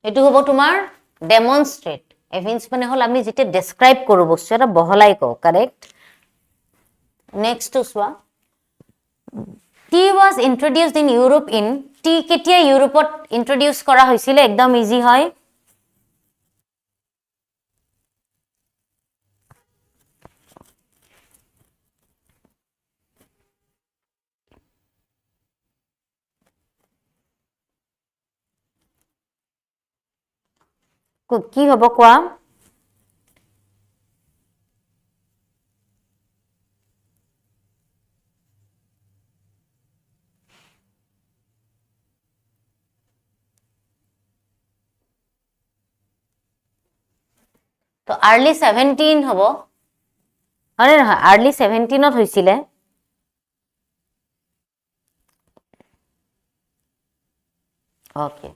এটো হ'ব তোমাৰ ডেমনস্ট্ৰেট এভিন্স মানে হল আমি যেতে ডেসক্ৰাইব কৰো বস্তু এটা বহলাই কও কারেক্ট নেক্সট টু সোয়া tea was introduced in Europe in tea কেতিয়া ইউৰোপত ইন্ট্ৰোডিউস কৰা হৈছিল একদম ইজি হয় কি হ'ব কোৱা তো আৰ্লি 17 হ'ব আৰে না আৰ্লি 17 ত হৈছিলে ওকে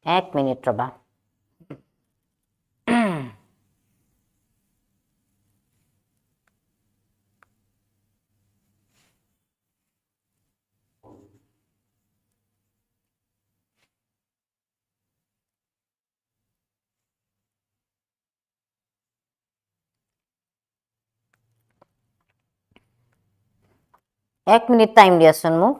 এক মিনিট ৰবা এক মিনিট টাইম দিয়াচোন মোক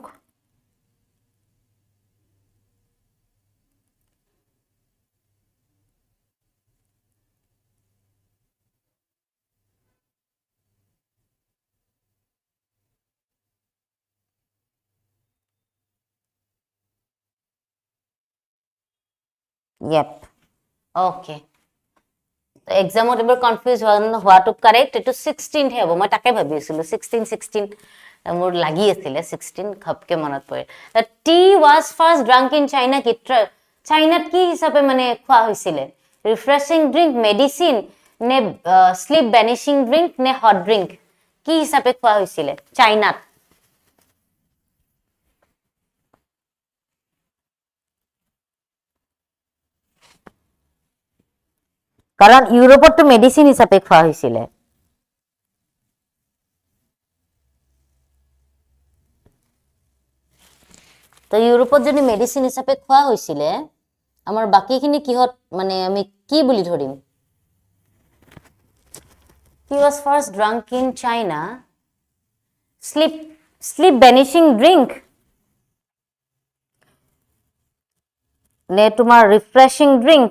yep okay তো এক্সামত এবাৰ কনফিউজ হোৱাটো কাৰেক্ট এটো 16 হে হ'ব মই তাকে ভাবিছিলো 16 মোৰ লাগি আছিল 16 খপকে মনত পৰে the tea was first drunk in China কি চাইনাত কি হিচাপে মানে খোৱা হৈছিল ৰিফ্ৰেশিং ড্ৰিঙ্ক মেডিসিন নে স্লিপ বেনিশিং ড্ৰিঙ্ক নে হট ড্ৰিঙ্ক কি হিচাপে খোৱা হৈছিল চাইনাত কাৰণ ইউৰোপত তো মেডিসিন হিসাবে খোৱা হৈছিল তো ইউৰোপত যদি মেডিসিন হিসাবে খোৱা হৈছিল আমাৰ বাকিখিনি কিহত মানে আমি কি বুলি ধৰিম he was first drunk in China sleep banishing drink নে তোমাৰ ৰিফ্ৰেশিং ড্ৰিঙ্ক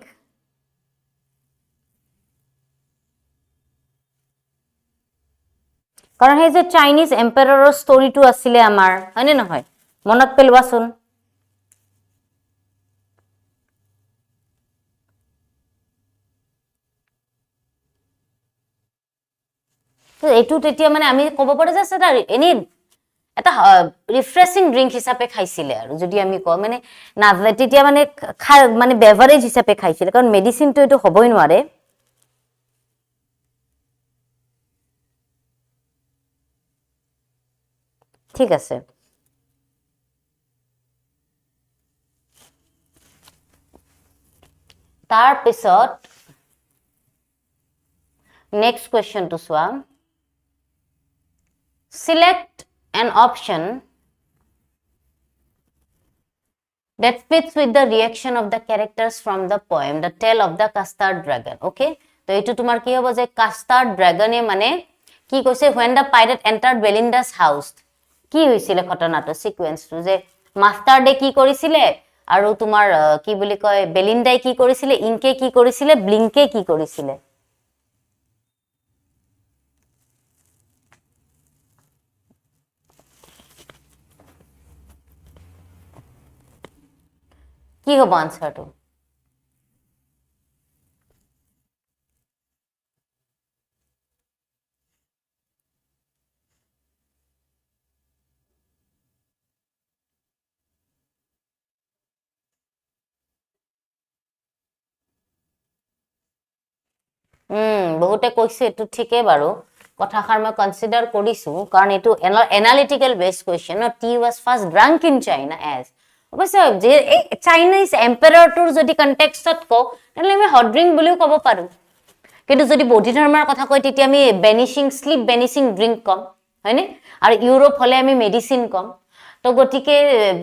কাৰণ হে যে চাইনিজ এম্পায়াৰৰ ষ্টৰীটো আছিল আমাৰ হয়নে নহয় মনত পেলৱাচোন তো এটু তেতিয়া মানে আমি ক'ব পাৰো যে সেটা এনি এটা ৰিফ্ৰেশিং ড্ৰিঙ্ক হিসাবে খাইছিল আৰু যদি আমি কও মানে না তেতিয়া মানে মানে বেভাৰেজ হিসাবে খাইছিল কাৰণ মেডিসিন তো এটো হবই নোৱাৰে ঠিক আছে তাৰ পিছত নেক্সট কোৱেশ্চন টু সোৱা select an option that fits with the reaction of the characters from the poem the tale of the custard dragon okay তো এটো তোমাৰ কি হ'ব যে custard dragon এ মানে কি কৈছে when the pirate entered Belinda's house কি হৈছিল ঘটনাটো সিকোয়েন্সটো যে মাস্টারডে কি কৰিছিল আৰু তোমাৰ কি বুলি কয় বেলিন্ডাই কি কৰিছিল ইনকে কি কৰিছিল ব্লিংকে কি কৰিছিল কি হ'ব আনসাৰটো বহুতে কৈছে এটো ঠিকে বাৰু কথাখাৰ মই কনসিডাৰ কৰিছো কাৰণ এটো এনালিটিক্যাল বেসড কোৱেশ্চন ন tea was first drunk in China as অবশ্য যে চাইনিজ এম্পায়াৰটোৰ যদি কনটেক্সটত কও তেনে আমি হট ড্ৰিঙ্ক বুলিও ক'ব পাৰো কিন্তু যদি বডি ধৰ্মৰ কথা কই তেতিয়া আমি বেনিশিং স্লিপ বেনিশিং ড্ৰিঙ্ক কম হয়নে আৰু ইউৰোপ হলে আমি মেডিসিন কম তো গটিকে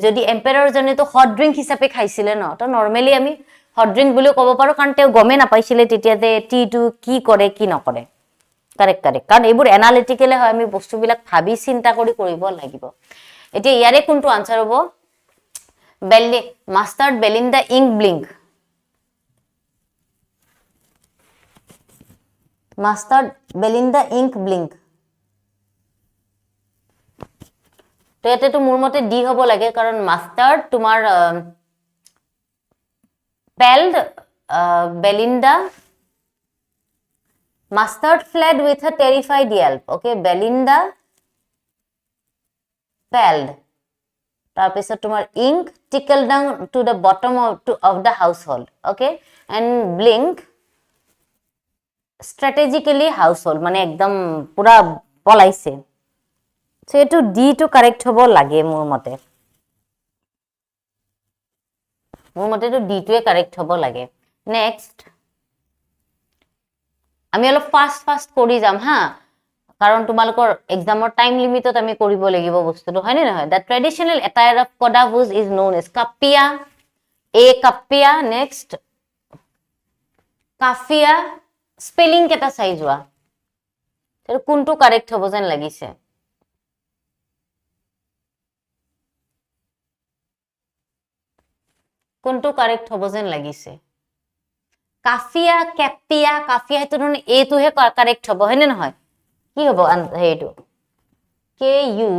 যদি এম্পায়াৰ জনে তো হট ড্ৰিংক হিচাপে খাইছিলে ন তো নৰমালি আমি হট ড্ৰিংক বুলি ক'ব পাৰো কাৰণ তেওঁ গমে নাপাইছিলে তেতিয়া যে টি টু কি কৰে কি নকৰে কাৰেক্ট কাৰেক্ট কাৰণ এইবোৰ এনালিটিক্যালি হয় আমি বস্তুবিলাক ভাবি চিন্তা কৰি কৰিব লাগিব এতিয়া ইয়াৰে কোনটো আনসাৰ হ'ব Mustard Belinda Ink Blink Mustard Belinda Ink Blink তো এতেতো মোৰ মতে ডি হ'ব লাগে কাৰণ মাষ্টাৰ্ড তোমাৰ paled Belinda Mustard fled with a terrified yelp okay Belinda paled তাৰপিছত তোমাৰ Ink trickled down to the bottom of the household okay and blink strategically household মানে একদম পুরা পলাইছে সো এটো ডি টু কারেক্ট হ'ব লাগে মোৰ মতে তো ডি টুৱে কাৰেক্ট হ'ব লাগে নেক্সট আমি অলপ ফাস্ট কৰি যাম হা কাৰণ তোমালোকৰ এক্সামৰ টাইম লিমিটত আমি কৰিব লাগিব বস্তুটো হয়নে নহয় the traditional attire of Kodavas is known as kupya kupya next kupya spelling কেটা চাই যোৱা এটো কোনটো কাৰেক্ট হ'ব যেন লাগিছে কোনটো কাৰেক্ট হ'ব যেন লাগিছে কাফিয়া কেপিয়া কাফিয়া হেতু ধৰণে এটোহে কারেক্ট হ'ব হয়নে নহয় কি হ'ব হেইটো K U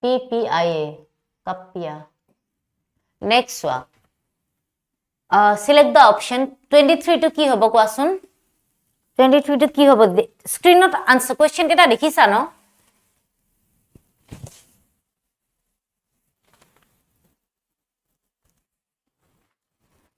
P P I A kupya next select the option 23 two কি হ'ব কোৱাচোন 23 টু কি হ'ব স্ক্ৰিনত আনসাৰ কোৱেশ্চন কেটা দেখিছা ন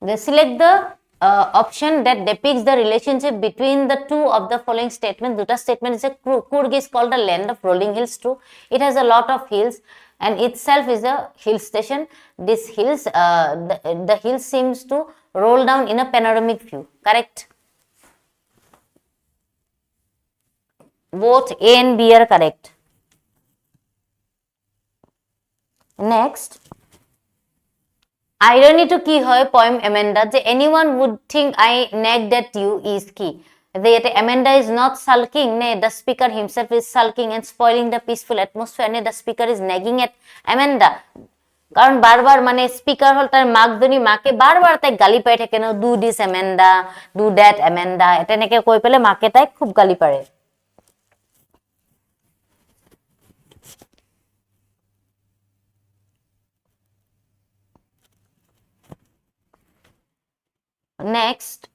They select the option that depicts the relationship between the two of the following statements. Duta statement is a Coorg is called a land of rolling hills. True. It has a lot of hills and itself is a hill station. This hills, the hill seems to roll down in a panoramic view. Correct. Both A and B are correct. Next. Irony to কি হয় poem Amanda যে anyone would think I nagged at you is কি that Amanda is not sulking ne the speaker himself is sulking and spoiling the peaceful atmosphere ne the speaker is nagging at Amanda কারণ বারবার মানে speaker হল তার মাকজনী মাকে বারবার তাই গালি পাই থাকে ন do this Amanda do that Amanda এনেকে কৈ পেলে মাকে তাই খুব গালি পারে Next,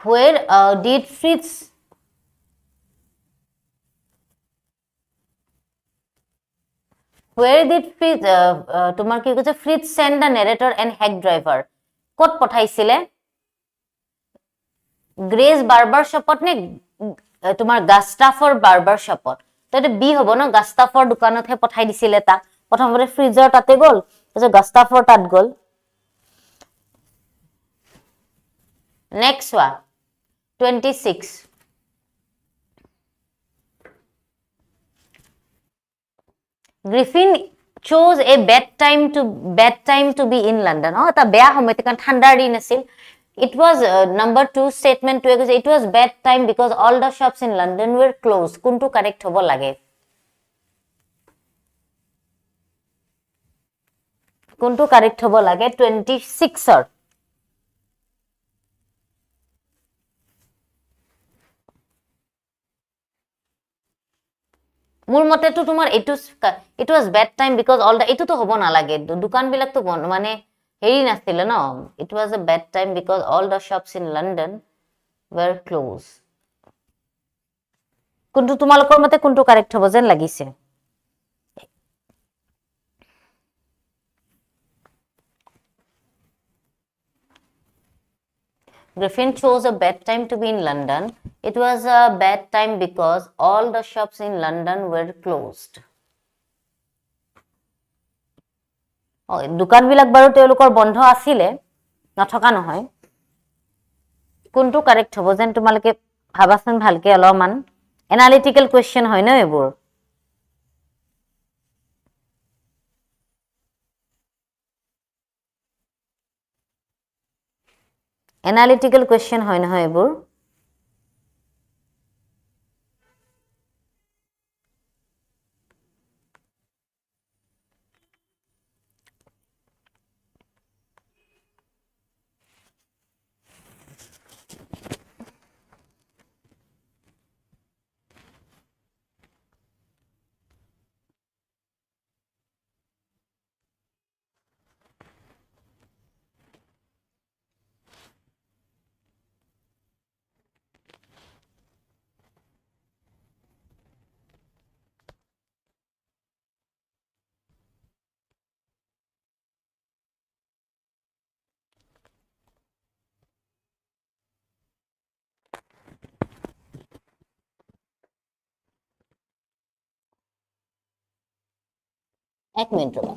where did Fritz তোমার কি কইছে Fritz send the narrator and hack driver কত পঠাইছিলে গ্রেস বার্বার শপত নে তোমার গাস্টাফৰ বাৰ্বাৰ শপত তো এটা বি হ'ব ন গাস্টাফৰ দোকানতহে পঠাই দিছিলে তা প্ৰথমতে ফ্ৰিজৰ তাতে গল তাৰপিছত গাস্টাফৰ তাত গল Next one, 26. Griffin chose a bad time to be in London. Oh, ta beya homoy tekan thandar din asil. It was number 2 statement to it was bad time because all the shops in London were closed. Kuntu correct hobo lage. Kuntu correct hobo lage 26 or মোৰ মতে তো তোমাৰ it was bad time because all the এটো তো হ'ব না লাগে দোকান বিলাক তো মানে হেৰি নাছিল ন it was a bad time because all the shops in London were closed কোনটো তোমালোকৰ মতে কোনটো কারেক্ট হ'ব যেন লাগিছে Griffin chose a bad time to be in London. It was a bad time because all the shops in London were closed. দোকান বিলাক বাৰু তেওঁলোকৰ বন্ধ আছিলে নথকা নহয় কোনটো কারেক্ট হবো যেন তোমালোকে ভাবাচোন ভালকে অলপমান এনালিটিক্যাল কোয়েশ্চন হয় ন এইবোৰ এনালিটিক্যাল কোয়েশ্চন হয় নহয় এইবোৰ এক মিনিট ৰবা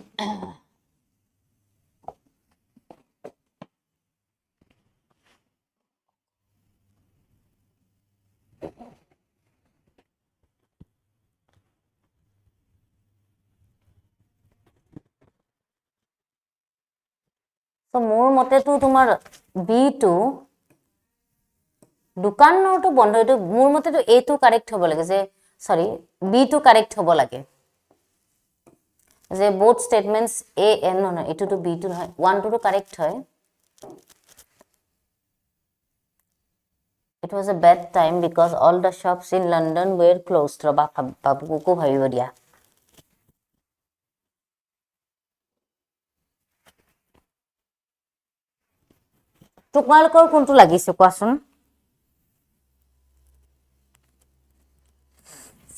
তো মোৰ মতেতো তোমাৰ B2 দোকানৰটো বন্ধ এইটো মোৰ মতেতো A2 কারেক্ট হ'ব লাগে যে সরি B2 কারেক্ট হ'ব লাগে যে both statements A and no এটো তো B2 হয় 1 2 তো কারেক্ট হয় It was a bad time because all the shops in London were closed ৰবা বাবুকো ভাবিব দিয়া তোমালোকৰ কোনটো লাগিছে কোৱাচোন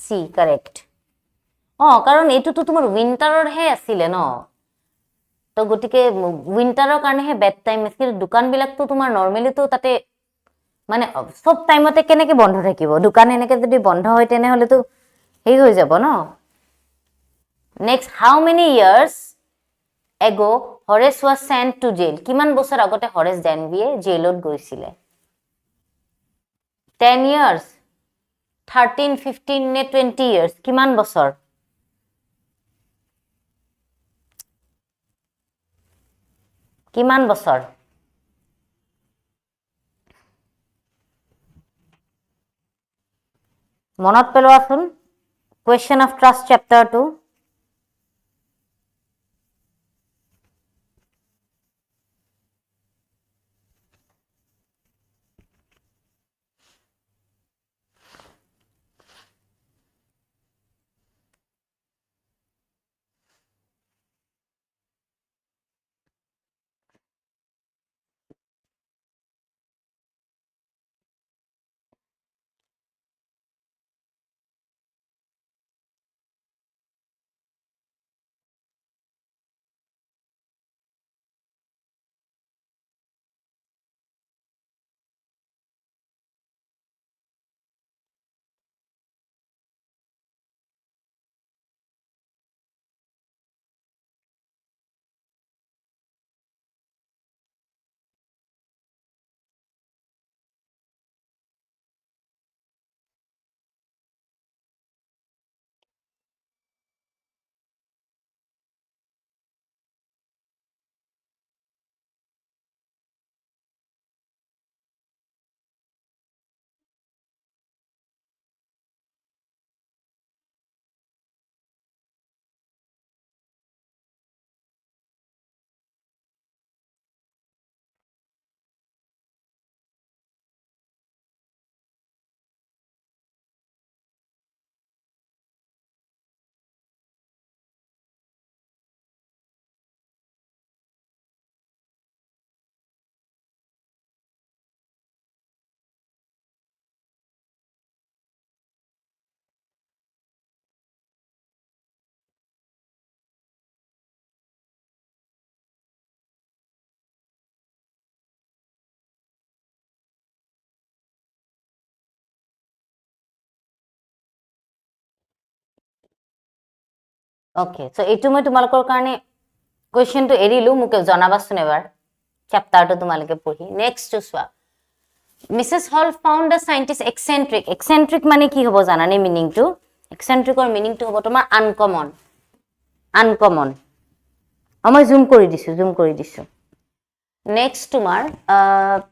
C correct কাৰণ এটোটো তোমাৰ উইন্টাৰৰ হে আছিলে ন তো গটিকে উইন্টাৰৰ কাৰণে হে বেড টাইম আছিল দোকান বিলাকটো তোমাৰ নরমালি তো তাতে মানে সব টাইমতে কেনেকে বন্ধ থাকিব দোকান এনেকে যদি বন্ধ হয় তেনে হলে তো হেই হৈ যাব ন next how many years ago Horace was sent to jail কিমান বছৰ আগতে হৰেশ ডেনভিয়ে জেলত গৈছিলে 10 years 13 15 নে 20 years কিমান বছৰ কিমান বছৰ মনত পেলোৱাচোন question of trust chapter 2 okay so এইটো মই তোমালোকৰ কাৰণে কোৱেশ্চনটো এৰিলো মোক জনাবাচোন এবাৰ চ্যাপ্টাৰটো তোমালোকে পঢ়ি নেক্সট চোৱা Mrs. Hall found a scientist eccentric. Eccentric মানে কি হ'ব জানানে meaning to? Eccentric or meaning to হ'ব তোমাৰ uncommon. Uncommon. মই জুম কৰি দিছো. Next তোমাৰ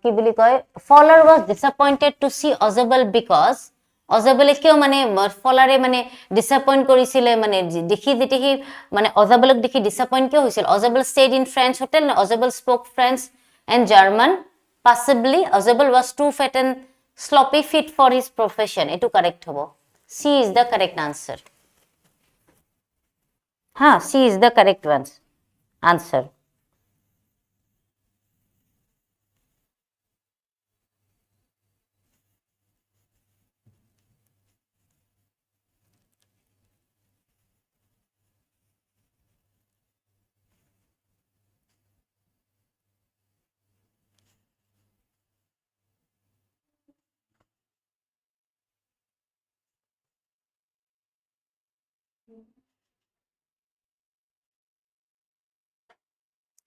কি বুলি কয় Fowler was disappointed to see Ozable because Ozable কিয় মানে Fowler মানে disappoint কৰিছিলে মানে দেখি মানে Ozable দেখি disappoint কিয় হৈছিল Ozable stayed in French hotel Ozable spoke French and German possibly Ozable was too fat and sloppy fit for his profession এটো correct হ'ব C is the correct answer C is the correct answer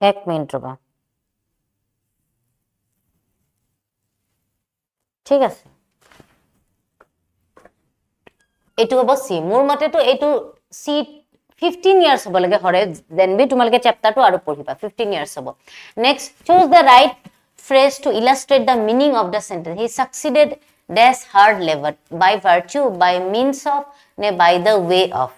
এক minute ৰবা ঠিক আছে এটো হ'ব সি মোৰ মতেটো এটো সি 15 years হ'ব লাগে হৰে দেন বি তোমালকে চ্যাপ্টাৰটো আৰু পঢ়িবা 15 years হ'ব next choose the right phrase to illustrate the meaning of the sentence he succeeded dash hard labor by virtue by means of ne by the way of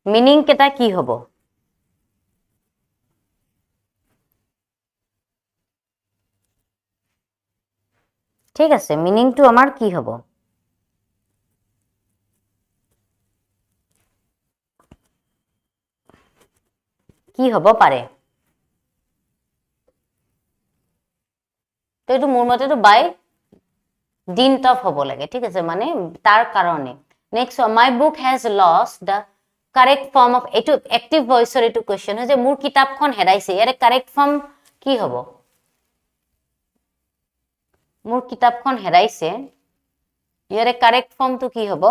meaning কেটা কি হ'ব ঠিক আছে meaning to আমাৰ কি হ'ব কি হ'ব পাৰে তো এটো মোৰ মতেটো বাই dint of হ'ব লাগে ঠিক আছে মানে তাৰ কাৰণে next my book has lost the correct form of এটো active voice ৰ এটো কোৱেশ্চন হয় যে মোৰ কিতাপখন হেৰাইছে ইয়াৰে correct form কি হ'ব মোৰ কিতাপখন হেৰাইছে ইয়াৰে correct form টো কি হ'ব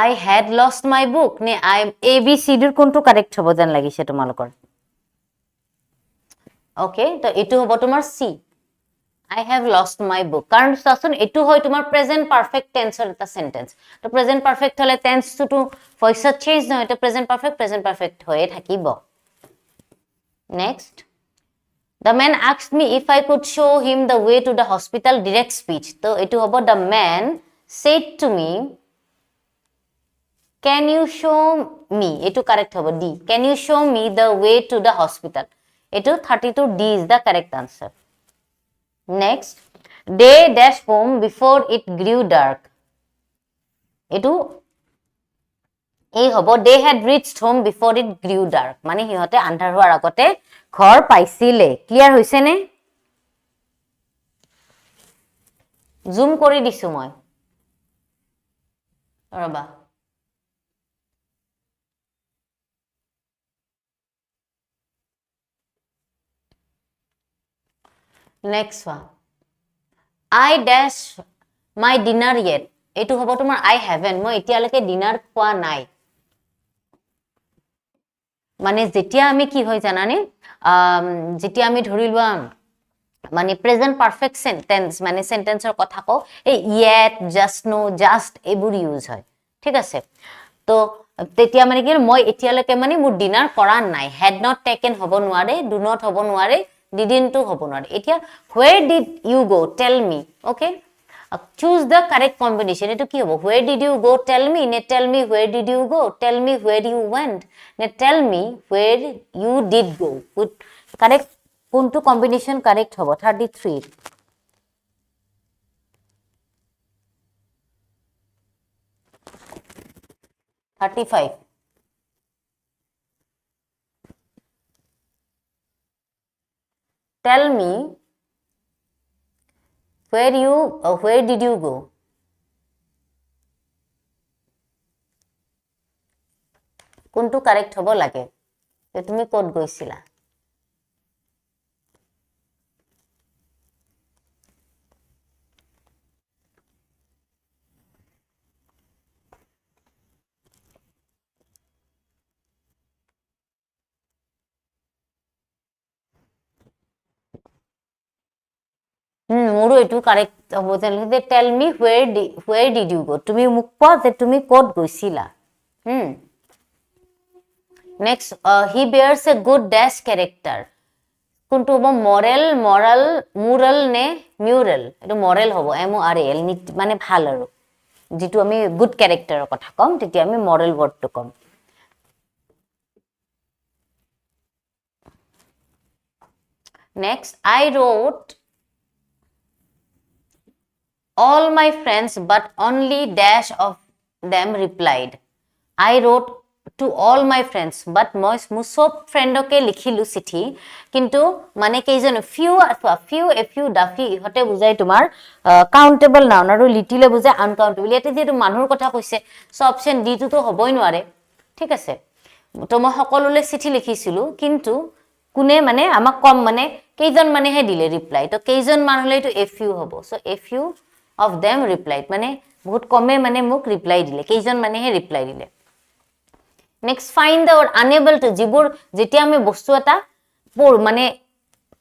I had lost my book নে I ABC ৰ কোনটো correct হ'ব যেন লাগিছে তোমালোকৰ ওকে তো এটো হ'ব তোমাৰ C I have lost my book কাৰণ চাচোন এটো হয় তোমাৰ present perfect tense ৰ এটা sentence তো present perfect হলে tense টো voice change নহয় তো present perfect হয়ে থাকিব next the man asked me if I could show him the way to the hospital direct speech তো এটো হ'ব the man said to me can you show me eto correct hobo D can you show me the way to the hospital eto 32 D is the correct answer next they dash home before it grew dark eto ei hobo they had reached home before it grew dark mane hihote andhar hoar agote ghor paisile clear hoise ne zoom kori disu moi roba next one I dash my dinner yet etu hobo tomar I haven't moi etialeke dinner khwa nai মানে যেতিয়া আমি কি হয় জানানে যেতিয়া আমি ধৰিলবা মানে present perfect sentence মানে সেন্টেন্সৰ কথা কও এই yet just no just এবোৰ ইউজ হয় ঠিক আছে তো তেতিয়া মানে কি মই etialeke মানে মোৰ ডিনাৰ কৰা নাই had not taken hobo নোৱাৰে do not hobo নোৱাৰে didn't to hobo নোৱাৰে এতিয়া where did you go tell me okay choose the correct combination eto ki hobo where did you go tell me ne tell me where did you go tell me where you went ne tell me where you did go with correct কোনটো combination correct hobo 33 35 tell me where did you go কোনটো correct হ'ব লাগে তে তুমি code গৈছিলা মোৰো এটু correct হ'ব তেলতে tell me where did you go তুমি মোক কোৱা যে তুমি ক'ত গৈছিলা next he bears a good dash character কোনটো হ'ব moral নে mural এটো moral হ'ব moral মানে ভাল আৰু যেটো আমি গুড ক্যাৰেক্টাৰৰ কথা কম তেতিয়া আমি moral wordটো com next I wrote all my friends but only dash of them replied I wrote to all my friends but মই সব ফ্রেন্ডকে লিখিলো চিঠি কিন্তু মানে কেইজন few a few দাফি হতে বুজাই তোমাৰ কাউন্টেবল নাউন আৰু লিটিলে বুজাই আনকাউন্টেবল এতে যেটো মানুহৰ কথা কৈছে সো অপশন ডি টো হবই নোৱাৰে ঠিক আছে তো মই সকলোলে চিঠি লিখিছিলো কিন্তু কোনে মানে আমাক কম মানে কেইজন মানেহে দিলে ৰিপ্লাই তো কেইজন মানুহলে তো a few হ'ব so a few of them replied মানে বহুত কমে মানে মোক ৰিপ্লাই দিলে কেইজন মানেহে ৰিপ্লাই দিলে next find the word unable to যিবোৰ যেতিয়া আমি বস্তু এটা পঢ় মানে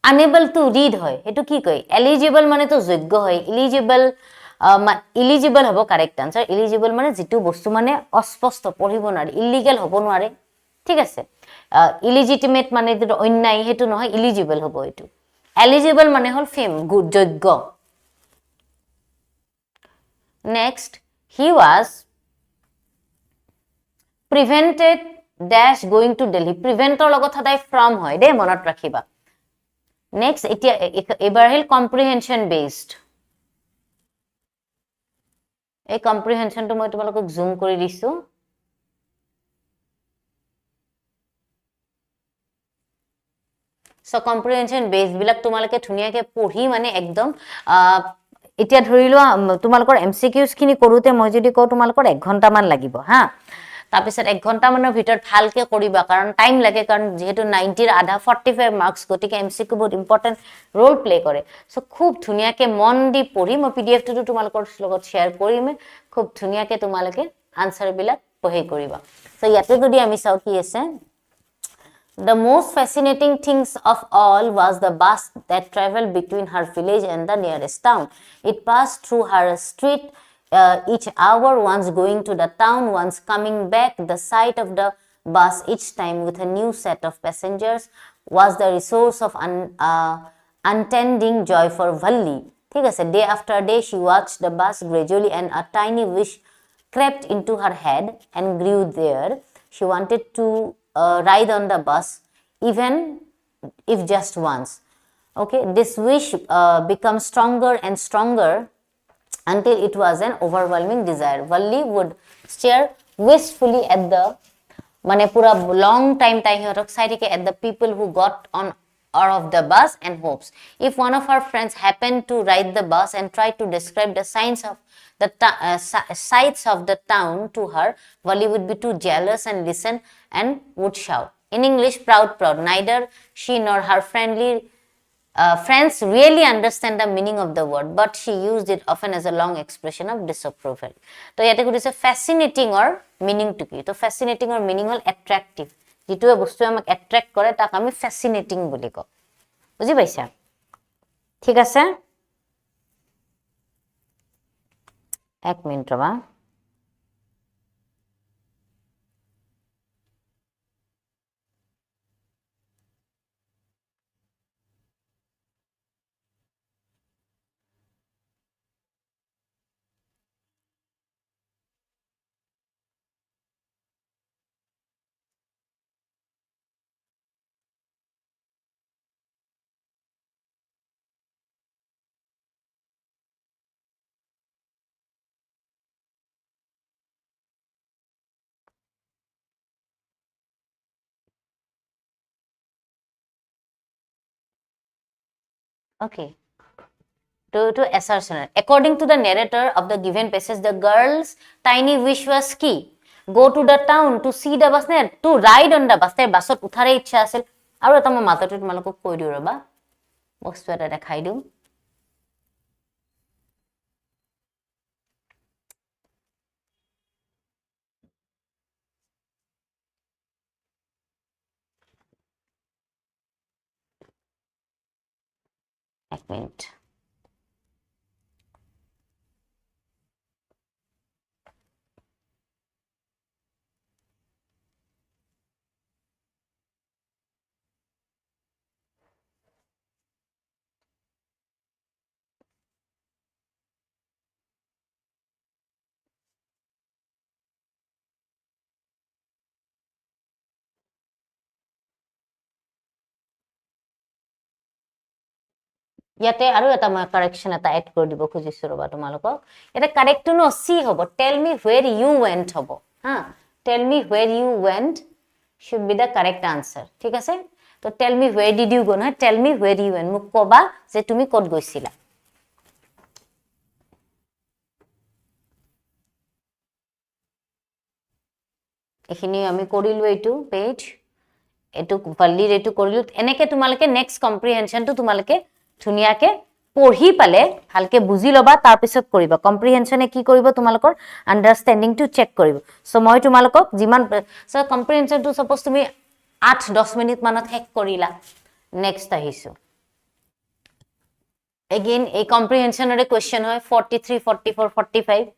unable to read হয় হেতু কি কয় eligible মানে তো যোগ্য হয় eligible হ'ব কারেক্ট আনসার eligible মানে যেটো বস্তু মানে অস্পষ্ট পঢ়িব নোৱাৰে illegal হ'ব নোৱাৰে ঠিক আছে illegitimate মানে যেটো অন্যায় হেতু নহয় eligible হ'ব এটো eligible মানে হল ফেম গুড যোগ্য next he was prevented dash going to Delhi preventor লগত সদায় from হয় দে মনত ৰাখিবা next এতিয়া এবাৰ হল comprehension based এই comprehension টো মই তোমালোকক জুম কৰি দিছো সো comprehension based বিলাক তোমালোকে ধুনিয়াকে পঢ়ি মানে একদম এতিয়া ধৰি লোৱা তোমালোকৰ এমসিকিউজ খিনি কৰোতে মই যদি কও তোমালোকৰ 1 ঘন্টা মান লাগিব হা তাৰপিছত 1 ঘন্টা মানৰ ভিতৰত ভালকে কৰিবা কাৰণ টাইম লাগে কাৰণ যেহেতু 90 ৰ আধা 45 মাৰ্কস গতিকে এমসিকিউ বহুত ইম্পৰ্টেন্ট ৰোল প্লে কৰে সো খুব ধুনিয়াকে মন দি পঢ়ি মই পিডিএফ টো তোমালোকৰ লগত শেয়াৰ কৰিম খুব ধুনিয়াকে তোমালোকে আনসাৰ বিলাক পঢ়ি কৰিবা সো ইয়াতে যদি আমি চাও কি আছে The most fascinating things of all was the bus that traveled between her village and the nearest town. It passed through her street each hour, once going to the town, once coming back. The sight of the bus each time with a new set of passengers was the resource of unending joy for Valli. ঠিক আছে, day after day she watched the bus gradually and a tiny wish crept into her head and grew there. She wanted to ride on the bus even if just once. Okay, this wish becomes stronger and stronger until it was an overwhelming desire. Valli would stare wistfully at the mane pura long time tai hiatok sai thike at the people who got on or of the bus and hopes if one of her friends happened to ride the bus and tried to describe the signs of the sights of the town to her, Valli would be too jealous and listen and would shout in English, proud, neither she nor her friends really understand the meaning of the word, but she used it often as a long expression of disapproval. So yate kudise fascinating or meaning to ki to fascinating or meaning hol attractive jitue bostu amak attract kore tak ami fascinating boli ko buji paisa ঠিক আছে এক minute ৰবা Okay. To assertion. According to the narrator of the given passage, the girl's tiny wish was key. Go to the town to see the bus, to ride on the bus. There busot uthare ichha asil. Aru eta moi matatu tumalok koi diu roba. Bostu eta dekhai diu. Ek minute. ইয়াতে আৰু এটা মই কাৰেকশন এটা add কৰি দিব খুজিছো ৰবা তোমালোকক এটা কাৰেক্ট নো সি হ'ব tell me where you went হ'ব হা tell me where you went should be the correct answer ঠিক আছে তো tell me where did you go না tell me where you went মোক কবা যে তুমি ক'ত গৈছিলা এখিনি আমি কৰিলো এইটো পেজ এটো ভাল্লিৰ এটো কৰিলো এনেকে তোমালকে নেক্সট কম্প্ৰিহেনশনটো তোমালকে ধুনিয়াকে পঢ়ি পালে ভালকে বুজি লবা তাৰ পিছত কৰিবা কম্প্ৰিহেনশনে কি কৰিব তোমালকৰ আন্ডাৰস্ট্যান্ডিংটো চেক কৰিব সো মই তোমালকক যিমান সো কম্প্ৰিহেনশনটো সপোজ তুমি 8-10 মিনিট মানত হেক কৰিলা নেক্সট আহিছো again এই কম্প্ৰিহেনশনৰে কোৱেশ্চন হয় 43 44 45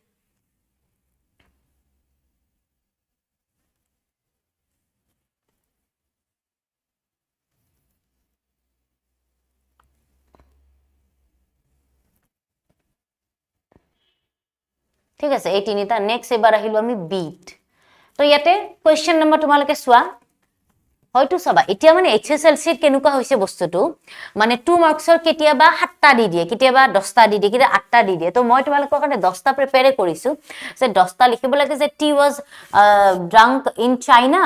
ঠিক আছে এই তিনিটা নেক্সট এবাৰ আহিলো আমি বিট তো ইয়াতে কোৱেশ্চন নম্বৰ তোমালকে সোৱা হয়তো সবা এতিয়া মানে HSLC কেনুকা হৈছে বস্তুটো মানে 2 মাৰ্কসৰ কেতিয়াবা 7টা দি দিয়ে কেতিয়াবা 10টা দি দিয়ে কিটা 8টা দি দিয়ে তো মই তোমালোকৰ কাৰণে 10টা প্ৰিপেয়াৰ কৰিছো যে 10টা লিখিব লাগে যে T was drunk in China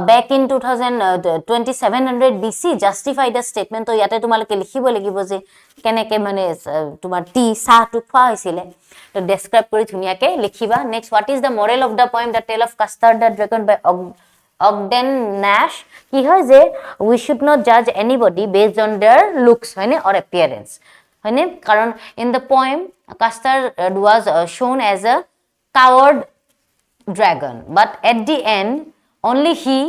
back in 2700 BC justify the statement তো ইয়াতে তোমালকে লিখিব লাগিব যে কেনেকে মানে তোমাৰ টি সাহটো খোৱা হৈছিলে তো ডেসক্ৰাইব কৰি ধুনিয়াকে লিখিবা next what is the moral of the poem the tale of Custard the dragon by Ogden Nash কি হয় যে we should not judge anybody based on their looks হয়নে or appearance হয়নে কারণ in the poem Custard was shown as a coward dragon but at the end only he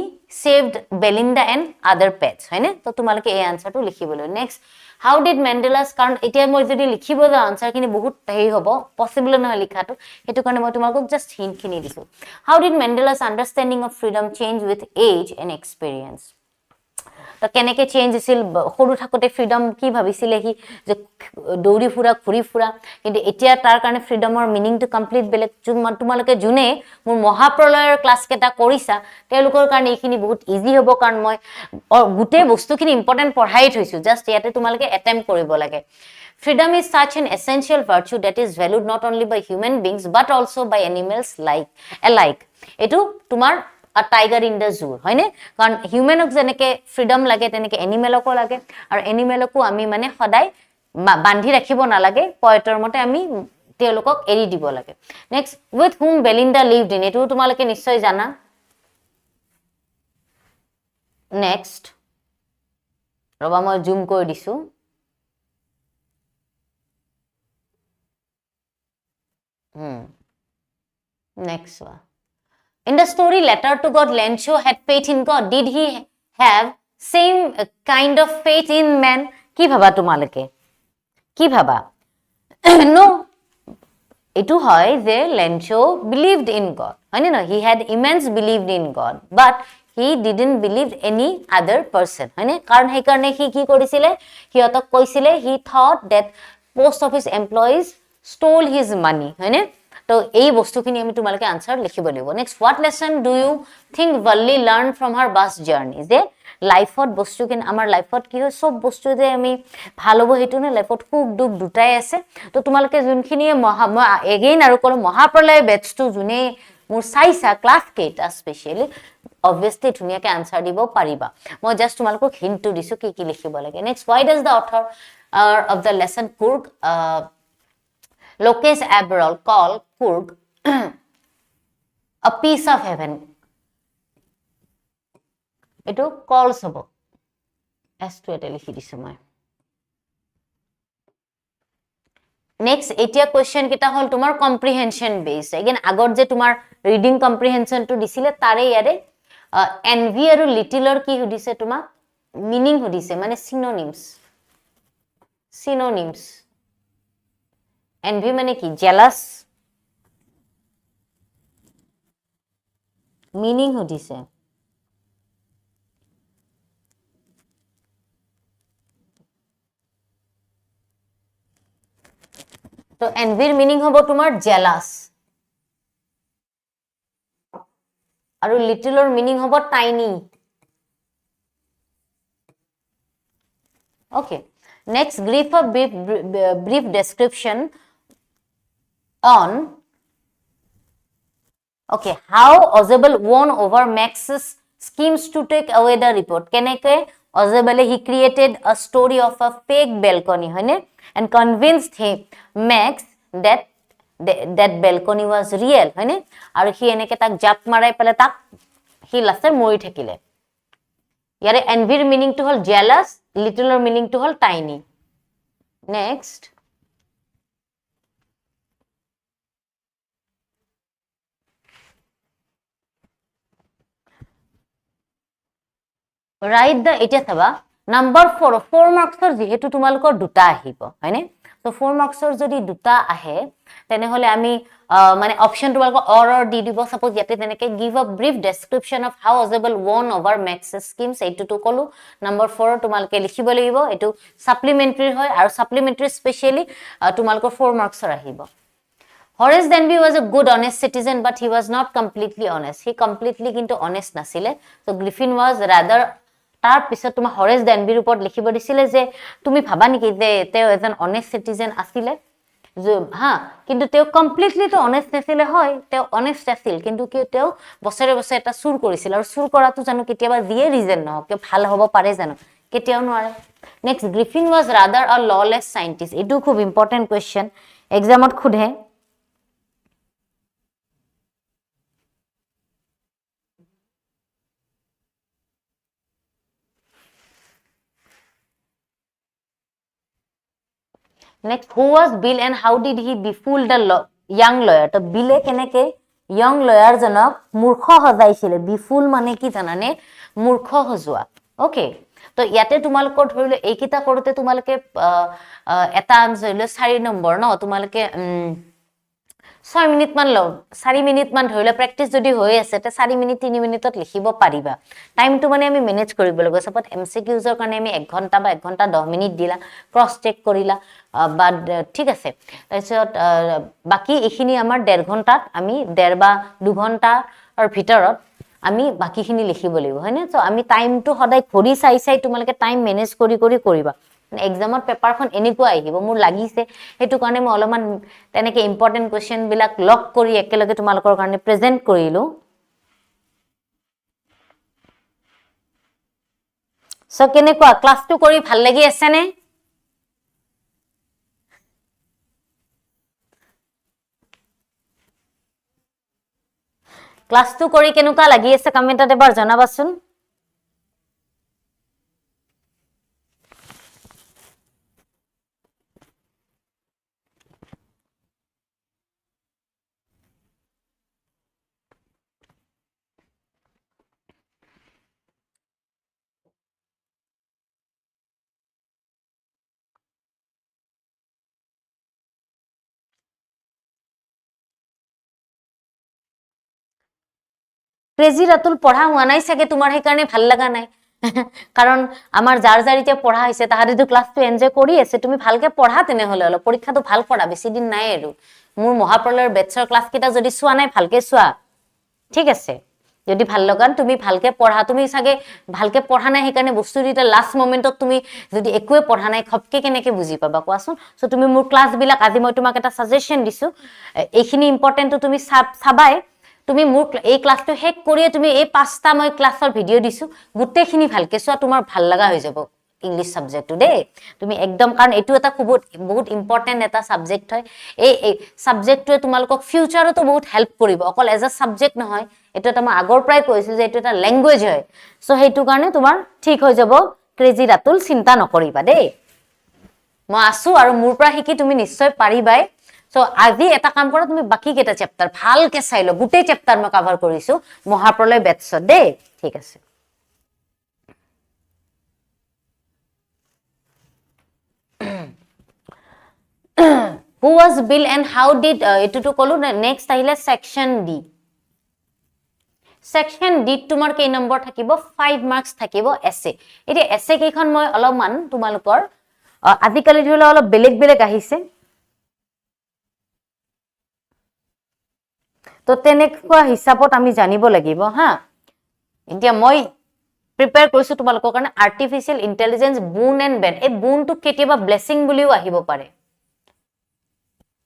saved Belinda and other pets হয়নে তো তোমালকে এই আনসারটো লিখিবলৈ next how did Mandela's কারণ এতিয়া মই যদি লিখিব যা আনসার কিনি বহুত হেই হ'ব পসিবল নহয় লিখাটো হেতু কাৰণে মই তোমালকক জাস্ট হিন্ট কিনি দিছো how did Mandela's understanding of freedom change with age and experience তো কেনেকে চেঞ্জ আছিল সৰু থাকতে ফ্ৰিডম কি ভাবিছিলে কি যে দৌৰি ফুৰা ঘুৰি ফুৰা কিন্তু এতিয়া তাৰ কাৰণে ফ্ৰিডমৰ মিনিংটো কমপ্লিট বেলেগ তোমালকে জুনে মোৰ মহাপ্ৰলয়ৰ ক্লাস কেটা কৰিছা তেওঁলোকৰ কাৰণে এইখিনি বহুত ইজি হ'ব কাৰণ মই গুটে বস্তুখিনি ইম্পৰ্টেন্ট পঢ়াই থৈছো জাস্ট ইয়াতে তোমালকে অ্যাটেম্প কৰিব লাগে Freedom is such an essential virtue that is valued not only by human beings but also by animals alike. এটো তোমাৰ a tiger in the zoo হয়নে কারণ হিউম্যানক জেনেকে ফ্রিডম লাগে তেনেকে এনিমেলকো লাগে আর এনিমেলকো আমি মানে সদায় বান্ধি ৰাখিব না লাগে পয়েটৰ মতে আমি তেওঁলোকক এৰি দিব লাগে next with whom Belinda lived in এটো তোমালকে নিশ্চয় জানা নেক্সট ৰবা মই জুম কৰি দিছো next one in the story letter to God Lencho had faith in God did he have same kind of faith in man ki bhaba tumaleke ki bhaba no etu hoy je Lencho believed in God hoy na he had immense believed in God but he didn't believe any other person hoy na karon he karone he ki korisile he otok koisile he thought that post office employees stole his money hoy na তো এই বস্তুখিনি আমি তোমালকে answer লিখিব লাগিব next what lesson do you think Valli learn from her bus journey যে লাইফত বস্তুখিনি আমাৰ লাইফত কি হয় সব বস্তু যে আমি ভাল হ'ব হেতু না লাইফত খুব দুখ দুটাই আছে তো তোমালকে যোনখিনি এগেইন আৰু কল মহাপ্ৰলয় বেচটো জুনে মোৰ চাইছা ক্লাস কেটা স্পেশালি obviously ধুনিয়াকে আনসাৰ দিব পাৰিবা মই জাস্ট তোমালকক হিন্টটো দিছো কি কি লিখিব লাগে next why does the author of the lesson Kurg Lokesh Abrol call Kurg a piece of heaven eto calls hobo s2 eta likhi disu moi next etia question kita hol tumar comprehension based again agor je tumar reading comprehension to disile tare yare envy aru little or ki hudise tuma meaning hudise mane synonyms envy মানে কি jealous meaning হদিছে তো envyৰ meaning হ'ব তোমাৰ jealous আৰু littleৰ meaning হ'ব tiny okay Next, give a brief description on okay how Ozebel won over Max's schemes to take away the report. Keneke Ozebel he created a story of a fake balcony, hoine, and convinced him Max that that balcony was real, hoine, aru he eneke tak jap marai pele tak he laste moi thakile. Yare envyr meaning to hol jealous, littler meaning to hol tiny. Next, write the eta thaba number 4 marksor jehetu tumalokor duta ahibo, hoine. So 4 marksor jodi duta ahe tene hole ami mane option tumalokor or di dibo. Suppose yate teneke give a brief description of how Ozebel won over Max's schemes, etu to kolu. Number 4 tumalke likhibo lagibo, etu supplementary hoy aru supplementary specially tumalokor 4 marksor ahibo. Horace Denby was a good honest citizen, but he was not completely honest. He completely kintu honest nasile. So Griffin was rather তাৰ পিছত তোমাৰ হৰেশ ডেনবিৰ ওপৰত লিখিব দিছিলে যে তুমি ভাবা নেকি যে তেওঁ এজন অনেষ্ট সিটিজেন আছিল যে হা কিন্তু তেওঁ কমপ্লিটলি তো অনেষ্ট নাছিলে হয় তেওঁ অনেষ্ট আছিল কিন্তু কি তেওঁ বছৰে বছৰে এটা চুৰ কৰিছিল আৰু চুৰ কৰাটো জানো কেতিয়াবা যিয়ে ৰিজন নহওক কে ভাল হ'ব পাৰে জানো কেতিয়াও নোৱাৰে নেক্সট গ্ৰিফিন ওয়াজ ৰাদাৰ আ ললেছ সাইন্টিষ্ট এটো খুব ইম্পৰ্টেন্ট কোৱেশ্চন এক্সামত খুদে Next, who was Bill and how did he befool the young lawyer? To Bill keneke young lawyer janok murkha hojaisile. Befool mane ki janane murkha hojua. Okay. To yate tumalokor dhorilo ekita korote tumaloke eta answer 4 number no tumaloke 6 minute মান লও 4 minute মান ধৰিলে practice যদি হৈ আছে তে 4 minute 3 মিনিটত লিখিব পাৰিবা টাইমটো মানে আমি মেনেজ কৰিব লাগিব সাপোজ এমসিকিউজৰ কাৰণে আমি 1 ঘন্টা বা 1 ঘন্টা 10 মিনিট দিলা ক্ৰস চেক কৰিলা বা ঠিক আছে তাৰপিছত বাকি এখিনি আমাৰ 1.5 ঘন্টাত আমি 1.5 বা 2 ঘন্টাৰ ভিতৰত আমি বাকিখিনি লিখিব লাগিব হয়নে সো আমি টাইমটো সদায় ঘড়ি চাই চাই তোমালকে টাইম মেনেজ কৰি কৰিবা এক্সামত পেপাৰখন এনেকুৱা আহিব মোৰ লাগিছে হেতু কাৰণে মই অলমান তেনেকে ইম্পৰ্টেন্ট কোৱেশ্চন বিলাক লক কৰি একেলগে তোমালোকৰ কাৰণে প্ৰেজেন্ট কৰিলো সো কেনেকুৱা ক্লাসটো কৰি ভাল লাগি আছে নে ক্লাসটো কৰি কেনেকুৱা লাগি আছে কমেন্টত এবাৰ জনাবাচোন ক্ৰেজি ৰাতুল পঢ়া হোৱা নাই সাগে তোমাৰ হে কাৰণে ভাল লাগা নাই কাৰণ আমাৰ যাৰ যাৰিতে পঢ়া হৈছে তাহাৰিটো ক্লাসটো এনজয় কৰি আছে তুমি ভালকে পঢ়া তেনে হলে হল পৰীক্ষাটো ভাল পঢ়া বেছি দিন নাই আৰু মোৰ মহাপ্ৰলয়ৰ বেটছৰ ক্লাস কিটা যদি চোৱা নাই ভালকে চোৱা ঠিক আছে যদি ভাল লগান তুমি ভালকে পঢ়া তুমি সাগে ভালকে পঢ়া নাই হে কাৰণে বস্তুৰিটা লাস্ট মোমেন্টত তুমি যদি একোৱে পঢ়া নাই খপকে কেনেকে বুজি পাবা কোৱাচোন সো তুমি মোৰ ক্লাস বিলাক আজি মই তোমাক এটা সাজেশন দিছো এইখিনি ইম্পৰ্টেন্ট তুমি চাবাই তুমি মোৰ এই ক্লাসটো হেক কৰিয়ে তুমি এই পাঁচটা মই ক্লাসৰ ভিডিও দিছো গুটেখিনি ভালকে চোৱা তোমাৰ ভাল লাগা হৈ যাব ইংলিশ সাবজেক্টটো দে তুমি একদম কাৰণ এটো এটা খুব বহুত ইম্পৰ্টেন্ট এটা সাবজেক্ট হয় এই সাবজেক্টটোৱে তোমালকক ফিউচাৰতো বহুত হেল্প কৰিব অকল এজ আ সাবজেক্ট নহয় এটো এটা মই আগৰ প্ৰায় কৈছো যে এটো এটা ল্যাঙ্গুৱেজ হয় সো হেতু কাৰণে তোমাৰ ঠিক হৈ যাব ক্ৰেজি ৰাতুল চিন্তা নকৰিবা দে মই আছো আৰু মোৰ পৰা শিকি তুমি নিশ্চয় পাৰিবাই সো আজি এটা কাম কৰা তুমি বাকি কেটা চ্যাপ্টাৰ ভালকে চাইলো গুটে চ্যাপ্টাৰ মই কভাৰ কৰিছো মহাপ্ৰলয় বেটছ দে ঠিক আছে Who was Bill and how did etu to kolu next ahile section D section D তোমাৰ কেই নম্বৰ থাকিব 5 মাৰ্কস থাকিব এসে এটি এসে কেইখন মই অলপমান তোমালোকৰ আজিকালি ধৰিলে অলপ বেলেগ বেলেগ আহিছে তো তেনেকুৱা হিচাপত আমি জানিব লাগিব হা এতিয়া মই প্ৰিপেয়াৰ কৰিছো তোমালোকৰ কাৰণে আৰ্টিফিচিয়েল ইন্টেলিজেন্স বুন এণ্ড বেন এই বুনটো কেতিয়াবা ব্লেছিং বুলিও আহিব পাৰে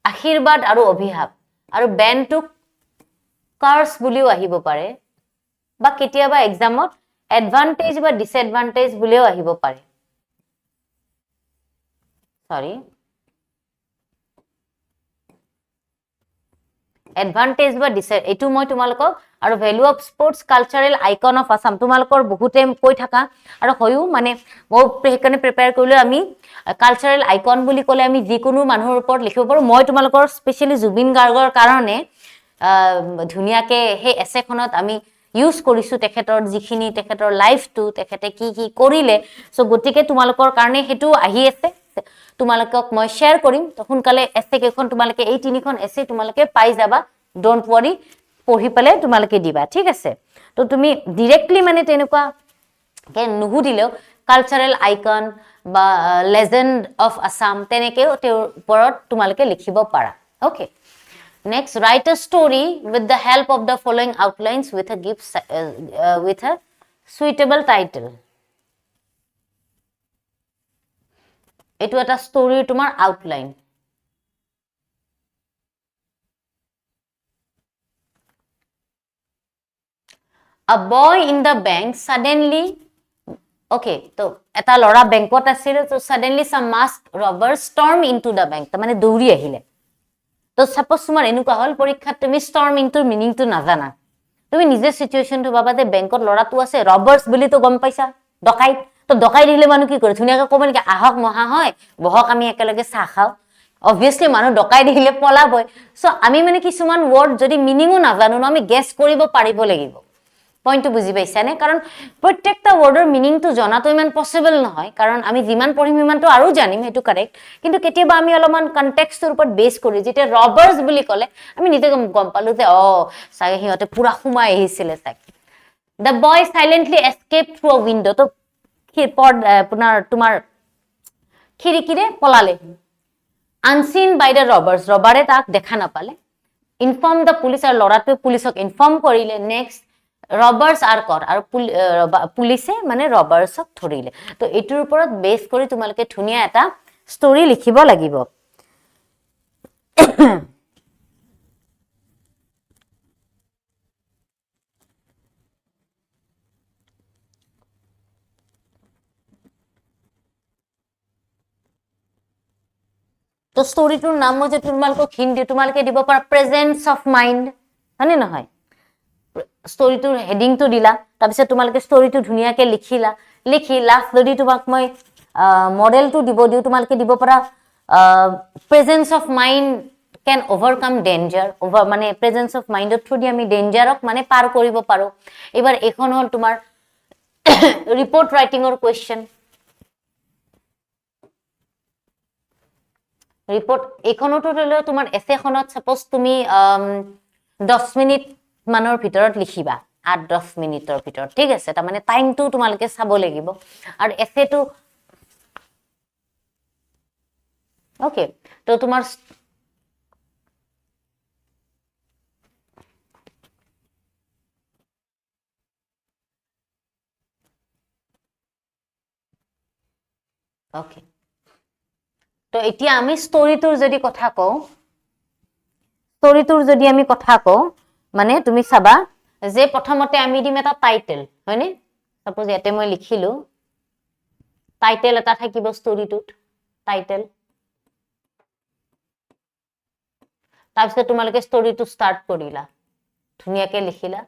আশীৰ্বাদ আৰু অভিশাপ আৰু বেনটো কাৰ্স বুলিও আহিব পাৰে বা কেতিয়াবা এক্সামত এডভান্টেজ বা ডিসএডভান্টেজ বুলিও আহিব পাৰে সৰি এডভান্টেজ বা ডিসে এটু মই তোমালোকক আৰু value of sports cultural icon of Assam তোমালোকৰ বহুতে কৈ থাকা আৰু হয়ও মানে মই সেইকাৰণে প্ৰিপেয়াৰ কৰিলো আমি কালচাৰাল আইকন বুলি ক'লে আমি যিকোনো মানুহৰ ওপৰত লিখিব পাৰো মই তোমালোকৰ স্পেশালি জুবিন গাৰ্গৰ কাৰণে ধুনিয়াকে হে এছেখনত আমি ইউজ কৰিছো তেখেতৰ যিখিনি তেখেতৰ লাইফটো তেখেতে কি কি কৰিলে সো গতিকে তোমালোকৰ কাৰণে হেতু আহি আছে তোমালোকক মই শেয়াৰ কৰিম তো সোনকালে এছে কেখন তোমালোকে এই তিনিখন এছে তোমালোকে পাই যাবা ডোন্ট ওয়াৰি পঢ়ি পালে তোমালোকে দিবা ঠিক আছে তো তুমি ডাইৰেক্টলি মানে তেনেকুৱা কে নুহুদিলেও কালচাৰাল আইকন বা লেজেন্ড অফ আসাম তেনেকেও তেওঁৰ ওপৰত তোমালোকে লিখিব পাৰা okay Next, write a story with the help of the following outlines with a suitable title. Etu eta story tomar outline. A boy in the bank suddenly, okay, so eta lora bankot asile, so suddenly some masked robbers storm into the bank. Ta mane douri ahile. তো suppose তোমার এনেকুৱা হল পৰীক্ষাত তুমি স্টৰ্মিংটোৰ মিনিংটো নাজানা তুমি নিজে সিচুৱেশনটো বাবা যে বেংকত লৰাটো আছে ৰবাৰ্স বুলি তো গম পাইছা ডকাইত তো ডকাইত দিলে মানুহ কি কৰে ধুনিয়াকৈ ক'ব নেকি আহক মহা হয় বহক আমি একেলগে চাহ খাও অবভিয়াসলি মানুহ ডকাইত দিলে পলাবই সো আমি মানে কিছুমান ওয়ার্ড যদি মিনিংও নাজানো আমি গেস কৰিব পাৰিব লাগিব পইণ্টটো বুজি পাইছানে কাৰণ প্ৰত্যেকটা ওয়াৰ্ডৰ মিনিংটো জনাটো ইমান পসিবল নহয় কাৰণ আমি যিমান পঢ়িম ইমানটো আৰু জানিম হেতু কাৰেক্ট কিন্তু কেতিয়াবা আমি অলপমান কনটেক্সটৰ ওপৰত বেস কৰি যেতে ৰবাৰ্স বুলি ক'লে আমি নিজে গম পালো যে সাগে হিতে পুৰা খুমাই আহিছিলে সাগে the boy silently escaped through a window তো তোমাৰ খিৰিকিৰে পলালে unseen by the robbers ৰবাৰে তাক দেখা নাপালে inform the police আৰু লৰাটো পুলিচক ইনফৰ্ম কৰিলে নেক্সট robbers are caught আৰু পুলিচে মানে ৰবাৰ্সক ধৰিলে তো এটোৰ ওপৰত বেস কৰি তোমালকে ধুনিয়া এটা ষ্টৰী লিখিব লাগিব তো ষ্টৰীটোৰ নাম মই যে তোমালকক হিন্দি তোমালকে দিব পাৰা প্ৰেজেন্স অফ মাইন্ড হয়নে নহয় ষ্টৰীটোৰ হেডিংটো দিলা তাৰপিছত তোমালকে ষ্টৰীটো ধুনিয়াকে লিখিলা লিখি লাষ্ট যদি তোমাক মই মডেলটো দিব দিও তোমালকে দিব পাৰা presence of mind can overcome danger over মানে প্ৰেজেন্স অফ মাইন্ডৰ থ্ৰু দি আমি ডেঞ্জাৰক মানে পাৰ কৰিব পাৰো এবাৰ এখন হল তোমাৰ ৰিপোৰ্ট ৰাইটিংৰ কোৱেশ্চন ৰিপোৰ্ট এখনটো হলো তোমাৰ এছেখনত সাপোজ তুমি 10 মিনিট মানৰ ভিতৰত লিখিবা 8-10 মিনিটৰ ভিতৰত ঠিক আছে তা মানে টাইমটো তোমালকে চাব লাগিব আৰু এছেটো ওকে তো তোমাৰ ওকে তো এতিয়া আমি ষ্টৰীটোৰ যদি কথা কও ষ্টৰীটোৰ যদি আমি কথা কও মানে তুমি চাবা যে প্ৰথমতে আমি দিম এটা টাইটেল হয়নে সাপোজ ইয়াতে মই লিখিলো টাইটেল এটা থাকিব ষ্টৰীটোত টাইটেল তাৰপিছত তোমালকে ষ্টৰীটো ষ্টাৰ্ট কৰিলা ধুনিয়াকে লিখিলা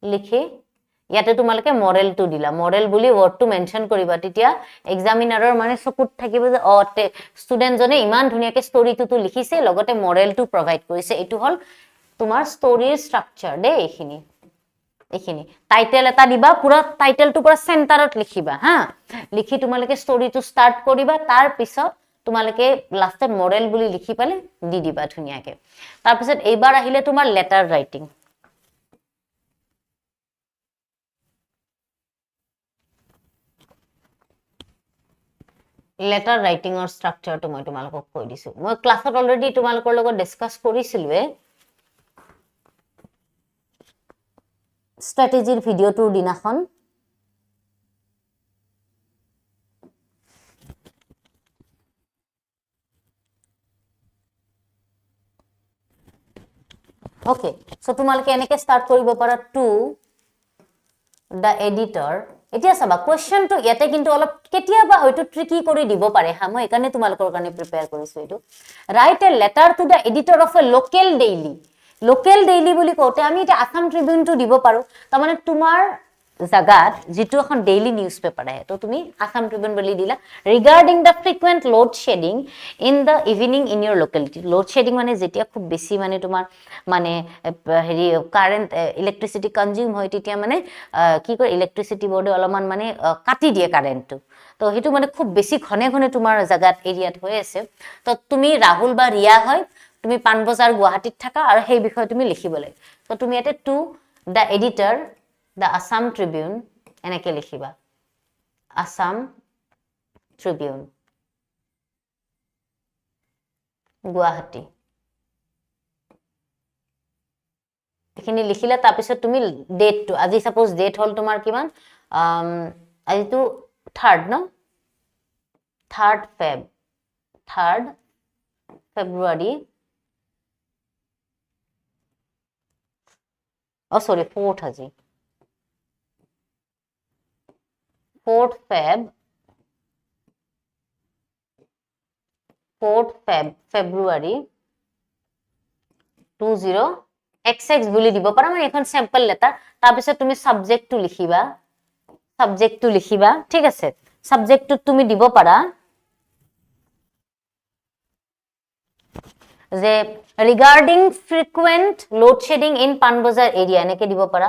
লিখি ইয়াতে তোমালকে মডেলটো দিলা মডেল বুলি ওয়াৰ্ডটো মেনশন কৰিবা তেতিয়া এক্সামিনাৰৰ মানে চকুত থাকিব যে ষ্টুডেন্ট জনে ইমান ধুনিয়াকে ষ্টৰীটো লিখিছে লগতে মডেলটো প্ৰভাইড কৰিছে এটো হল তোমাৰ ষ্টৰীৰ ষ্ট্ৰাকচাৰ দে এইখিনি টাইটেল এটা দিবা পুৰা টাইটেলটো পুৰা সেন্টাৰত লিখিবা হা লিখি তোমালকে ষ্টৰীটো ষ্টাৰ্ট কৰিবা তাৰ পিছত তোমালকে লাষ্টত মডেল বুলি লিখি পালে দি দিবা ধুনিয়াকে তাৰ পিছত এইবাৰ আহিলে তোমাৰ letter writing letter writing or structure to মই তোমালোকক কৈ দিছো মই ক্লাছত অলৰেডি তোমালোকৰ লগত ডিসকাস কৰিছিলৱে স্ট্ৰ্যাটেজিৰ ভিডিওটোৰ দিনাখন ওকে সো তোমালোকে এনেকে স্টাৰ্ট কৰিব পাৰা টু the editor এতিয়া চাবা কোৱেশ্চনটো ইয়াতে কিন্তু অলপ কেতিয়াবা হয়তো ট্ৰিকি কৰি দিব পাৰে হা মই একাৰণে তোমালোকৰ কাৰণে প্ৰিপেয়াৰ কৰিছো এটো right a letter to the editor of a local daily বুলি কওঁতে আমি এটা আসাম ট্ৰিবিউনটো দিব পাৰো তাৰ মানে তোমাৰ জাগাত যেটো এখন ডেইলি নিউজ পেপাৰ আহে তো তুমি আসাম ট্ৰিবিউন বুলি দিলা regarding the frequent load shedding in the evening in your locality load shedding মানে যেতিয়া খুব বেছি মানে তোমাৰ মানে হেৰি কাৰেন্ট ইলেক্ট্ৰিসিটি কনজিউম হয় তেতিয়া মানে কি কৰে ইলেক্ট্ৰিসিটি বোৰ্ডে অলমান মানে কাটি দিয়ে কাৰেন্টটো তো হেতু মানে খুব বেছি ঘনে ঘনে তোমাৰ জাগাত এৰিয়াত হৈ আছে তো তুমি ৰাহুল বা ৰিয়া হয় তুমি পানবজাৰ গুৱাহাটীত থাকা আৰু সেই বিষয় তুমি লিখিব লাগে তো তুমি এতে two the editor the Assam Tribune এনেকে লিখিবা Assam Tribune গুৱাহাটী এখিনি লিখিলা তাৰ পিছত তুমি ডেটটো আজি সাপোজ ডেট হল তোমাৰ কিমান আজিটো 3rd ন 3rd February oh sorry 4th আজি 4th February 20 XX বুলি দিব পাৰা মানে এখন স্যাম্পল লেটাৰ তাৰ পিছত তুমি সাবজেক্টটো লিখিবা ঠিক আছে সাবজেক্টটো তুমি দিব পাৰা যে regarding frequent load shedding in Panbazar area এনেকে দিব পাৰা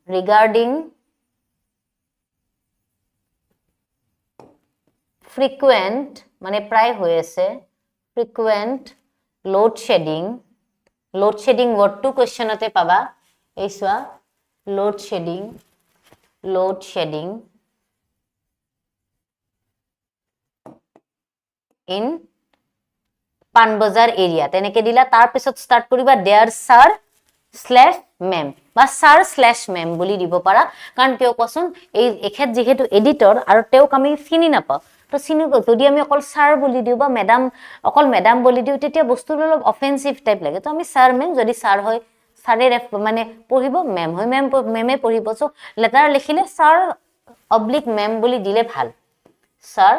regarding frequent মানে প্ৰায় হৈ আছে frequent load shedding word to question ate paba ei swa load shedding in Panbazar area teneke dila tar pisot start koriba there sir/ma'am ba sir/ma'am boli dibo para karon kyo kosun ei ekhet jehetu editor aru teok ami chini napao তো চিনি যদি আমি অকল sir বলি দিও বা madam অকল madam বলি দিও তেতিয়া বস্তুটো অলপ অফেন্সিভ টাইপ লাগে তো আমি স্যার ম্যাম যদি স্যার হয় স্যারের মানে পঢ়িব ম্যাম হয় ম্যামে পঢ়িব সো লেটার লিখিলে স্যার অবলিক ম্যাম বলি দিলে ভাল স্যার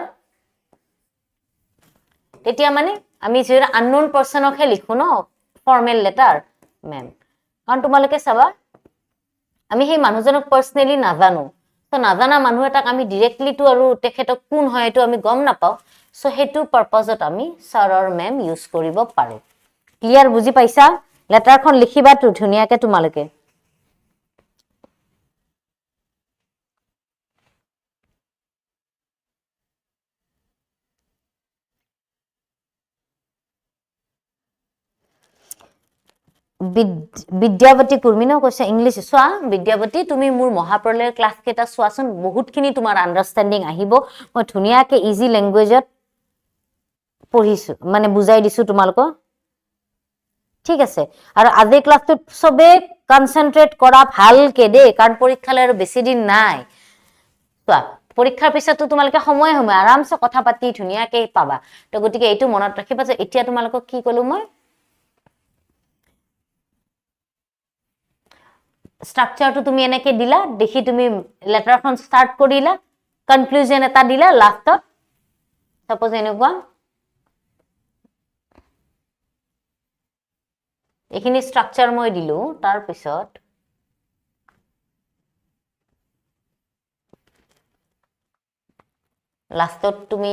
তেতিয়া মানে আমি যে আননোন পারসনকে লিখো ন ফর্মাল লেটার ম্যাম কারণ তোমালকে চাবা আমি সেই মানুহজনক পার্সোনালি নাজানো তো নাজানা মানুহ এটাক আমি ডাইৰেক্টলি তো আৰু তেখেতক কোন হয় এটো আমি গম নাপাও সো হেতু পাৰপাজত আমি স্যাৰ অৰ ম্যাম ইউজ কৰিব পাৰো ক্লিয়াৰ বুজি পাইছা লেটাৰখন লিখিবা তো ধুনিয়াকে তোমালকে বিদ্যাৱতী কুৰ্মিনো কৈছে ইংলিশ সোৱা বিদ্যাৱতী তুমি মোৰ মহাপ্ৰলয়ৰ ক্লাস কেটা সোৱাচোন বহুতখিনি তোমাৰ আন্ডাৰষ্টেণ্ডিং আহিব মই ধুনিয়াকে ইজি ল্যাঙ্গুৱেজত পঢ়িছো মানে বুজাই দিছো তোমালক ঠিক আছে আৰু আজি ক্লাসটোত সবে কনসেন্ট্ৰেট কৰা ভালকে দে কাৰণ পৰীক্ষালৈ আৰু বেছি দিন নাই সোৱা পৰীক্ষাৰ পিছতো তোমালকে সময় আৰামছে কথা পাতি ধুনিয়াকে পাবা তো গতিকে এইটো মনত ৰাখিবা যে এতিয়া তোমালক কি কলো মই স্ট্ৰাকচাৰ তো তুমি এনেকে দিলা দেখি তুমি লেটাৰখন স্টাৰ্ট কৰিলা কনক্লুজন এটা দিলা লাস্টত সাপোজ এনেকুৱা এখিনি স্ট্ৰাকচাৰ মই দিলো তাৰ পিছত লাস্টত তুমি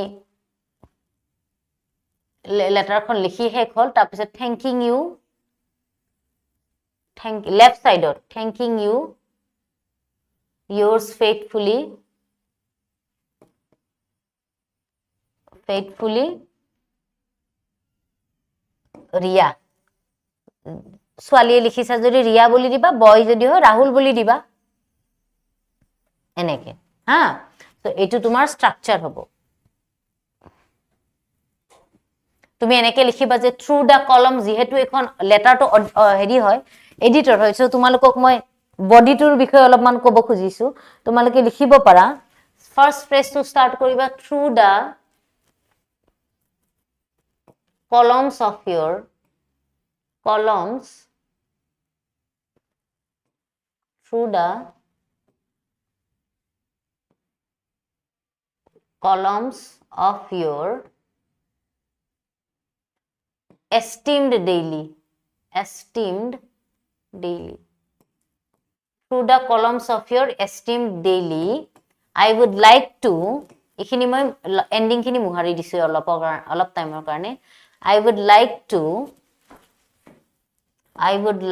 লেটাৰখন লিখি শেষ হল তাৰ পিছত thanking you left side of thanking you yours faithfully Riya ছোৱালীয়ে লিখিছা যদি ৰিয়া বলি দিবা বয় যদি হয় ৰাহুল বলি দিবা এনেকে হা তো এইটো তোমাৰ স্ট্ৰাকচাৰ হ'ব তুমি এনেকে লিখিবা যে থ্ৰু দা কলম যেহেতু এখন লেটাৰটো হেৰি হয় এডিটৰ হয় সো তোমালোকক মই বডিটোৰ বিষয়ে অলপমান ক'ব খুজিছো তোমালোকে লিখিব পাৰা ফাৰ্স্ট ফ্ৰেজ টু স্টাৰ্ট কৰিবা through the columns through the columns of your esteemed daily through the columns of your esteemed daily I would like to এখিনি মই এন্ডিং খিনি মুহাৰি দিছো অলপ টাইমৰ কাৰণে I would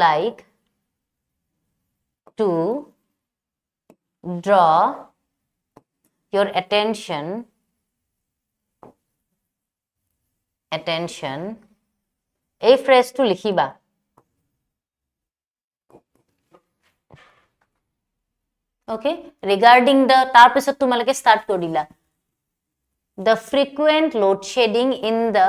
like to draw your attention এই ফ্ৰেজটো লিখিবা okay regarding the tar pisot tumalake start kodila the frequent load shedding in the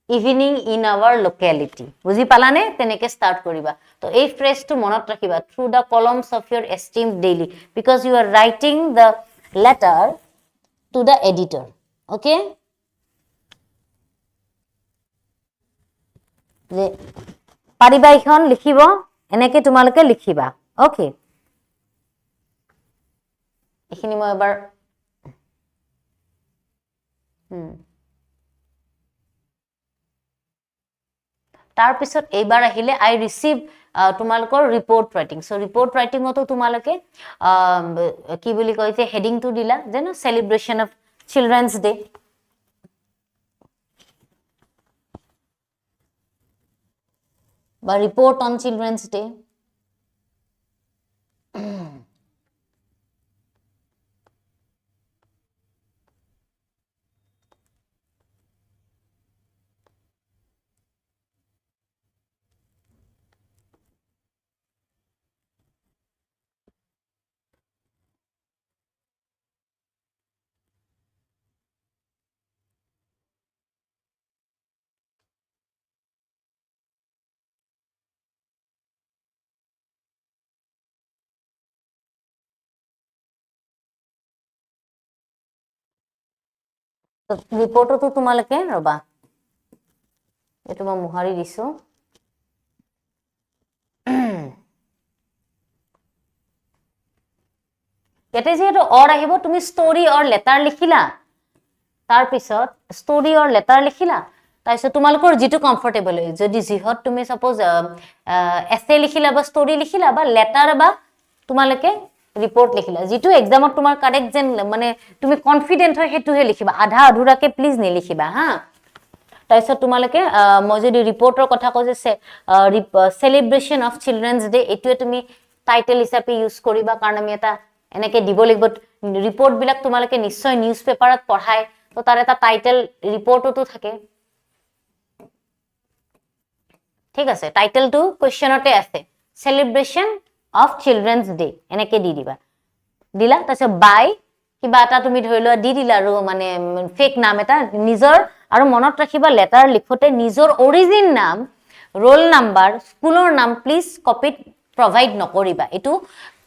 evening in our locality buji palane teneke start koriba to ei phrase tu monot rakhiba through the columns of your esteemed daily because you are writing the letter to the editor okay je pariba ikhon likhibo eneke tumalake likhiba okay এখিনি মই এবাৰ তাৰ পিছত এইবাৰ আহিলে আই receive তোমালোকৰ report writing so report ৰাইটিংতো তোমালোকে কি বুলি কইছে হেডিংটো দিলা যেন সেলিব্ৰেশন অফ চিলড্ৰেনস ডে বা ৰিপোৰ্ট অন চিলড্ৰেনস ডে ৰিপোৰ্টটো তোমালোকে ৰবা এটো মই মুহাৰি দিছো এতে যেটো অৰ আহিব তুমি ষ্টৰী অৰ লেটাৰ লিখিলা তাৰ পিছত ষ্টৰী অৰ লেটাৰ লিখিলা তাইছো তোমালোকৰ যেটো কমফৰ্টেবল হয় যদি জিহত তুমি সাপোজ এছে লিখিলা বা ষ্টৰী লিখিলা বা লেটাৰ বা তোমালোকে ৰিপোৰ্ট লিখিলা যেটো এক্সামত তোমাৰ কাৰেক্ট যেন মানে তুমি কনফিডেন্ট হয় হেতুহে লিখিবা আধা আধুৰাকে প্লিজ নেলিখিবা হা তাইছত তোমালোকে মই যদি ৰিপোৰ্টৰ কথা কও যে সেলিব্ৰেশন অফ চিলড্ৰেনস ডে এটোৱে তুমি টাইটেল হিচাপে ইউজ কৰিবা কাৰণ আমি এটা এনেকে দিব লাগিব ৰিপোৰ্ট বিলাক তোমালোকে নিশ্চয় নিউজ পেপাৰত পঢ়াই তো তাৰ এটা টাইটেল ৰিপোৰ্টতো থাকে ঠিক আছে টাইটেলটো কোৱেশ্চনতে আছে সেলিব্রেশন of children's day এনেকে দি দিবা দিলা তাছে বাই কিবা এটা তুমি ধৰিলো দি দিলা আৰু মানে ফেক নাম এটা নিজৰ আৰু মনত ৰাখিবা লেটাৰ লিখোতে নিজৰ অৰিজিন নাম ৰোল নাম্বাৰ স্কুলৰ নাম প্লিজ কপি প্ৰভাইড নকৰিবা এটো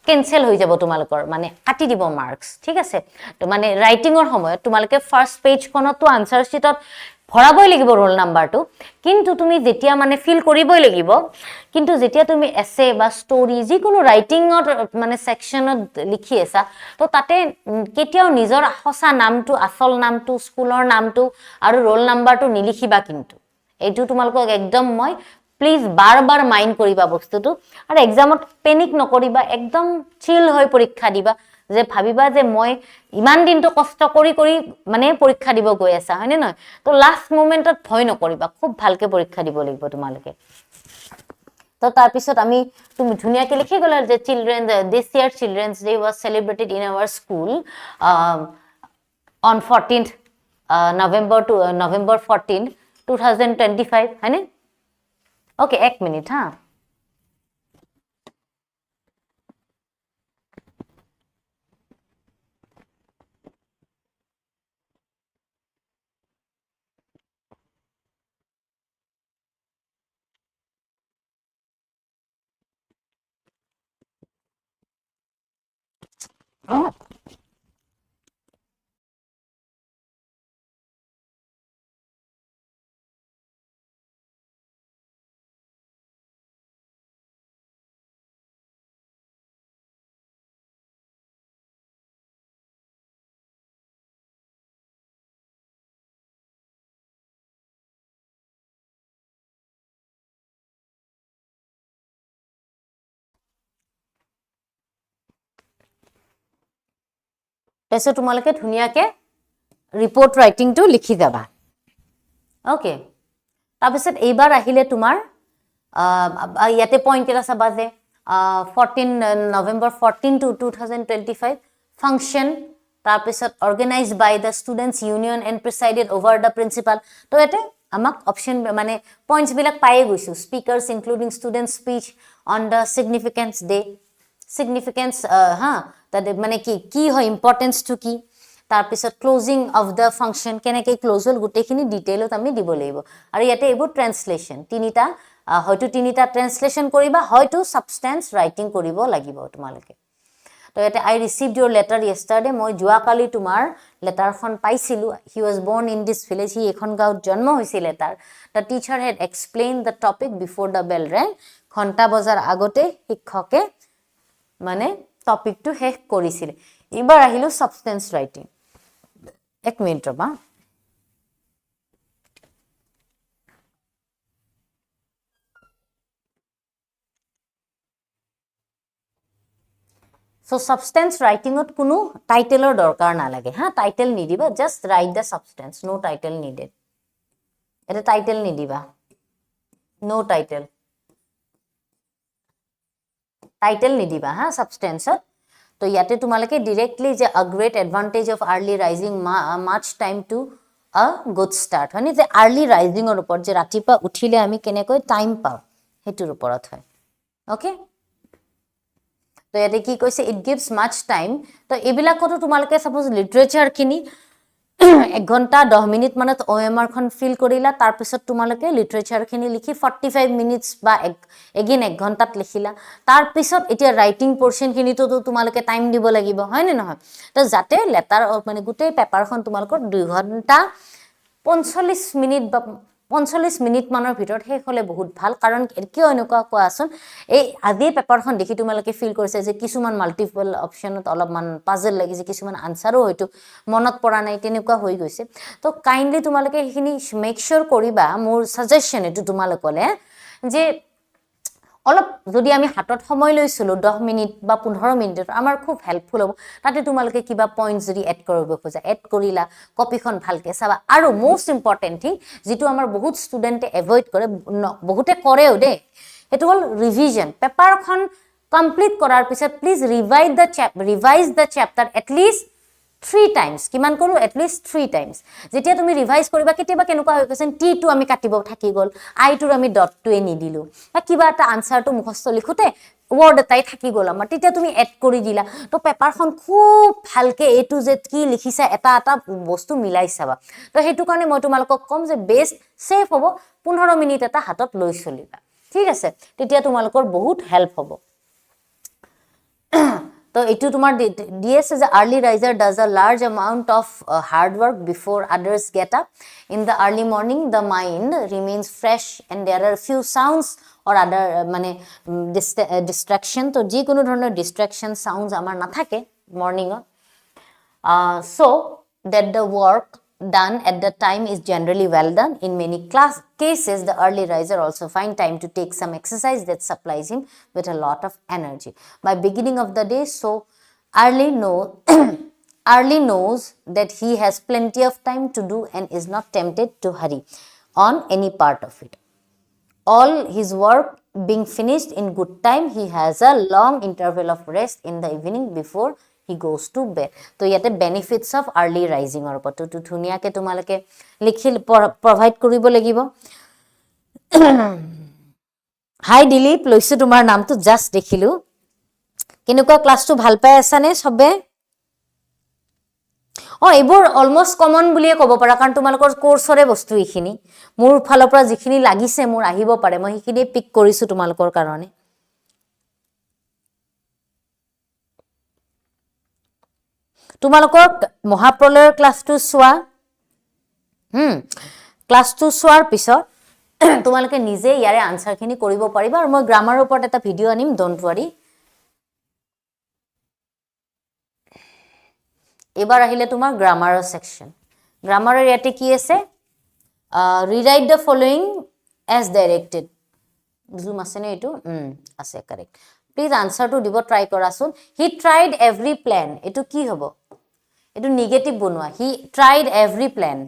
কেনসেল হৈ যাব তোমালোকৰ মানে কাটি দিব মাৰ্কস ঠিক আছে তো মানে ৰাইটিংৰ সময়ত তোমালোকে ফাৰ্স্ট পেজ খনতো আনসাৰ শিটত ভৰাবই লাগিব ৰোল নাম্বাৰটো কিন্তু তুমি যেতিয়া মানে ফিল কৰিবই লাগিব কিন্তু যেতিয়া তুমি এছে বা ষ্টৰী যিকোনো ৰাইটিংৰ মানে সেকশনত লিখি আছা তো তাতে কেতিয়াও নিজৰ হসা নামটো আসল নামটো স্কুলৰ নামটো আৰু ৰোল নাম্বাৰটো নিলিখিবা কিন্তু এইটো তোমালোকক একদম মই প্লিজ বাৰ মাইন্ড কৰিবা বস্তুটো আৰু এক্সামত পেনিক নকৰিবা একদম চিল হৈ পৰীক্ষা দিবা যে ভাবিবা যে মই ইমান দিনটো কষ্ট কৰি মানে পৰীক্ষা দিব গৈ আছা হয়নে নহয় তো লাস্ট মোমেন্টত ভয় নকৰিবা খুব ভালকে পৰীক্ষা দিব লাগিব তোমালোকে তো তাৰ পিছত আমি তুমি ধুনিয়াকে লিখি গলা যে children this year children's day was celebrated in our school on 14th November 14 2025 হয়নে ওকে এক মিনিট হ্যাঁ তাৰপিছত তোমালোকে ধুনীয়াকে ৰিপৰ্ট ৰাইটিংটো লিখি যাবা ওকে তাৰপিছত এইবাৰ আহিলে তোমাৰ ইয়াতে পইণ্ট এটা চাবা যে 14 November 14 to 2025 ফাংচন তাৰপিছত organised by the students union and presided over the principal তো ইয়াতে আমাক অপশ্যন মানে পইণ্টছ বিলাক পায়ে গৈছো speakers including student speech on the significance day significance তাতে মানে কি হয় ইম্পৰ্টেন্সটো কি তাৰপিছত ক্লোজিং অফ দ্য ফাংচন কেনেকৈ ক্লোজ হ'ল গোটেইখিনি ডিটেইলত আমি দিব লাগিব আৰু ইয়াতে এইবোৰ ট্ৰান্সলেশ্যন তিনিটা হয়তো তিনিটা ট্ৰান্সলেশ্যন কৰিবা হয়তো সাবষ্টেন্স ৰাইটিং কৰিব লাগিব তোমালোকে তো ইয়াতে আই ৰিচিভড ইউৰ লেটাৰ য়েষ্টাৰডে মই যোৱাকালি তোমাৰ লেটাৰখন পাইছিলোঁ he was born in this village সি এখন গাঁৱত জন্ম হৈছিল letter the teacher had explain the topic before the bell rang ঘণ্টা বজাৰ আগতে শিক্ষকে মানে টপিকটো শেষ কৰিছিল এইবাৰ আহিলো সাবষ্টেন্স ৰাইটিং এক মিনিট ৰবা So substance writing ot kuno title or dorkar na lage ha title nidiba just write the substance no title needed eta title nidiba no title nidiba ha substance to yate tumalake directly je a great advantage of early rising much time to a good start hani je early rising or upor je ratipa uthile ami kenekoi time pao hetur uporot hoy okay তো ইয়াতে কি কৈছে it gives mass time তো এইবিলাকতো তোমালোকে suppose literature খিনি 1 ঘণ্টা 10 minute মানত OMR খন ফিল কৰিলা তাৰ পিছত তোমালোকে লিটাৰেচাৰ খিনি লিখি 45 মিনিটস বা এগেইন 1 ঘণ্টাত লিখিলা তাৰ পিছত এতিয়া ৰাইটিং পোৰশন খিনিতো তোমালোকে টাইম দিব লাগিব হয় নে নহয় তো যাতে লেটাৰ মানে গোটেই পেপাৰখন তোমালোকৰ 2 ঘণ্টা 45 মিনিট বা 45 মিনিট মানৰ ভিতৰত শেষ হলে বহুত ভাল কাৰণ কিয় এনেকুৱা কোৱাছন এই আজি পেপাৰখন দেখি তোমালোকে ফিল কৰিছে যে কিছুমান মাল্টিপল অপচনত অলপমান পাজল লাগিছে কিছুমান আনসাৰো হয়তো মনত পৰা নাই তেনেকুৱা হৈ গৈছে তো কাইন্ডলি তোমালোকে সেইখিনি মেক শিওৰ কৰিবা মোৰ সাজেশন এটো তোমালোকলে যে অলপ যদি আমি হাতত সময় লৈছিলো 10 মিনিট বা 15 মিনিট আমাৰ খুব হেল্পফুল হ'ব তাতে তোমালোকে কিবা পইণ্ট যদি এড কৰিব খোজা এড কৰিলা কপিখন ভালকে চাবা আৰু মোস্ট ইম্পৰ্টেন্ট থিং যেটো আমাৰ বহুত ষ্টুডেন্টে এভয়েড কৰে বহুতে কৰেও দে এটো হল ৰিভিজন পেপাৰখন কমপ্লিট কৰাৰ পিছত please revise the chapter at list 3 times কিমান কৰো এট লিষ্ট 3 times যেতিয়া তুমি ৰিভাইজ কৰিবা কেতিয়াবা কেনেকুৱা হৈ গৈছে টি টো আমি কাটিব থাকি গল আই টো আমি ডট টো এ নিদিলো বা কিবা এটা আনসাৰটো মুখস্থ লিখোতে ওয়াৰ্ড এটাই থাকি গল আমাৰ তেতিয়া তুমি এড কৰি দিলা তো পেপাৰখন খুব ভালকে এ টু জেড কি লিখিছা এটা বস্তু মিলাই চাবা তো হেতু কাৰণে মই তোমালোকক কম যে বেষ্ট সেফ হ'ব 15 মিনিট এটা হাতত লৈ চলিবা ঠিক আছে তেতিয়া তোমালোকৰ বহুত হেল্প হ'ব তো এটু তোমার DS is a early riser does a large amount of hard work before others get up in the early morning the mind remains fresh and there are few sounds or other মানে distraction তো যে কোনো ধরনের distraction sounds আমার না থাকে morning so that the work done at the time is generally well done in many cases the early riser also find time to take some exercise that supplies him with a lot of energy by beginning of the day so early knows that he has plenty of time to do and is not tempted to hurry on any part of it all his work being finished in good time he has a long interval of rest in the evening before he goes to bed তো ইয়াতে benefits of early rising or উপর তো ধুনিয়াকে তোমালকে লিখি provide কৰিব লাগিব হাই দিলীপ লৈছো তোমাৰ নামটো জাস্ট দেখিলো কেনেকুৱা ক্লাসটো ভাল পাই আছানে সবে এইবোৰ অলমোস্ট কমন বুলিয়ে ক'ব পাৰা কাৰণ তোমালোকৰ কোৰ্সৰে বস্তু এইখিনি মোৰ ফালৰ পৰা যিখিনি লাগিছে মোৰ আহিব পাৰে মই সেইখিনি পিক কৰিছো তোমালোকৰ কাৰণে তোমালোকৰ মহাপ্ৰলয়ৰ ক্লাসটো সোৱা ক্লাসটো সোৱাৰ পিছত তোমালোকে নিজে ইয়াৰে আনসাৰখিনি কৰিব পাৰিবা আৰু মই গ্ৰামাৰৰ ওপৰত এটা ভিডিও আনিম ডন্ট ওয়াৰি এবাৰ আহিলে তোমাৰ গ্ৰামাৰৰ সেকশন গ্ৰামাৰৰ ইয়াতে কি আছে rewrite the following as directed জুম আছে নে এটো আছে কাৰেক্ট প্লিজ আনসাৰটো দিব ট্ৰাই কৰাছোন হি ট্ৰাইড এভৰি প্ল্যান এটো কি হ'ব এটো নেগেটিভ বনোৱা he tried every plan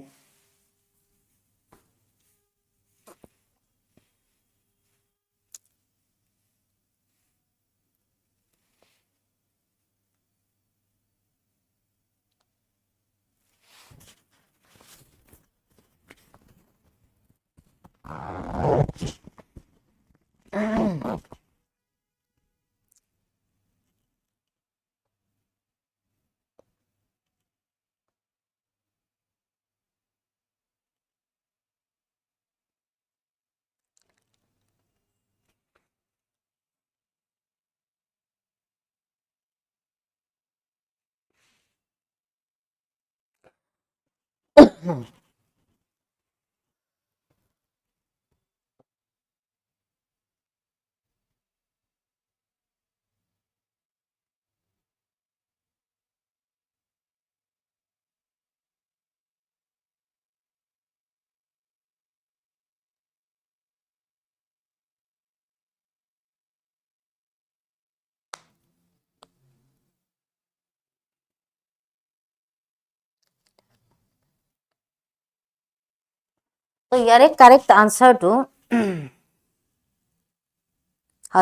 So here correct answer to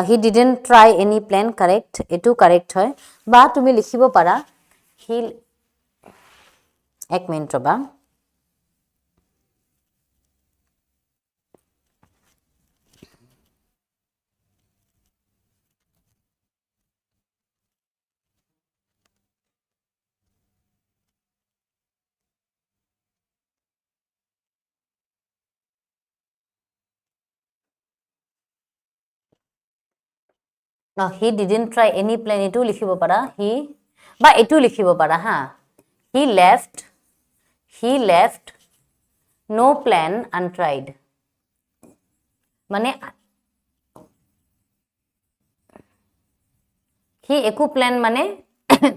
he didn't try any plan correct etu correct hoy ba tumi likhibo para he ek minute ba no he didn't try any plan etu likhibo para he ba etu likhibo para ha he left no plan untried মানে he eku plan মানে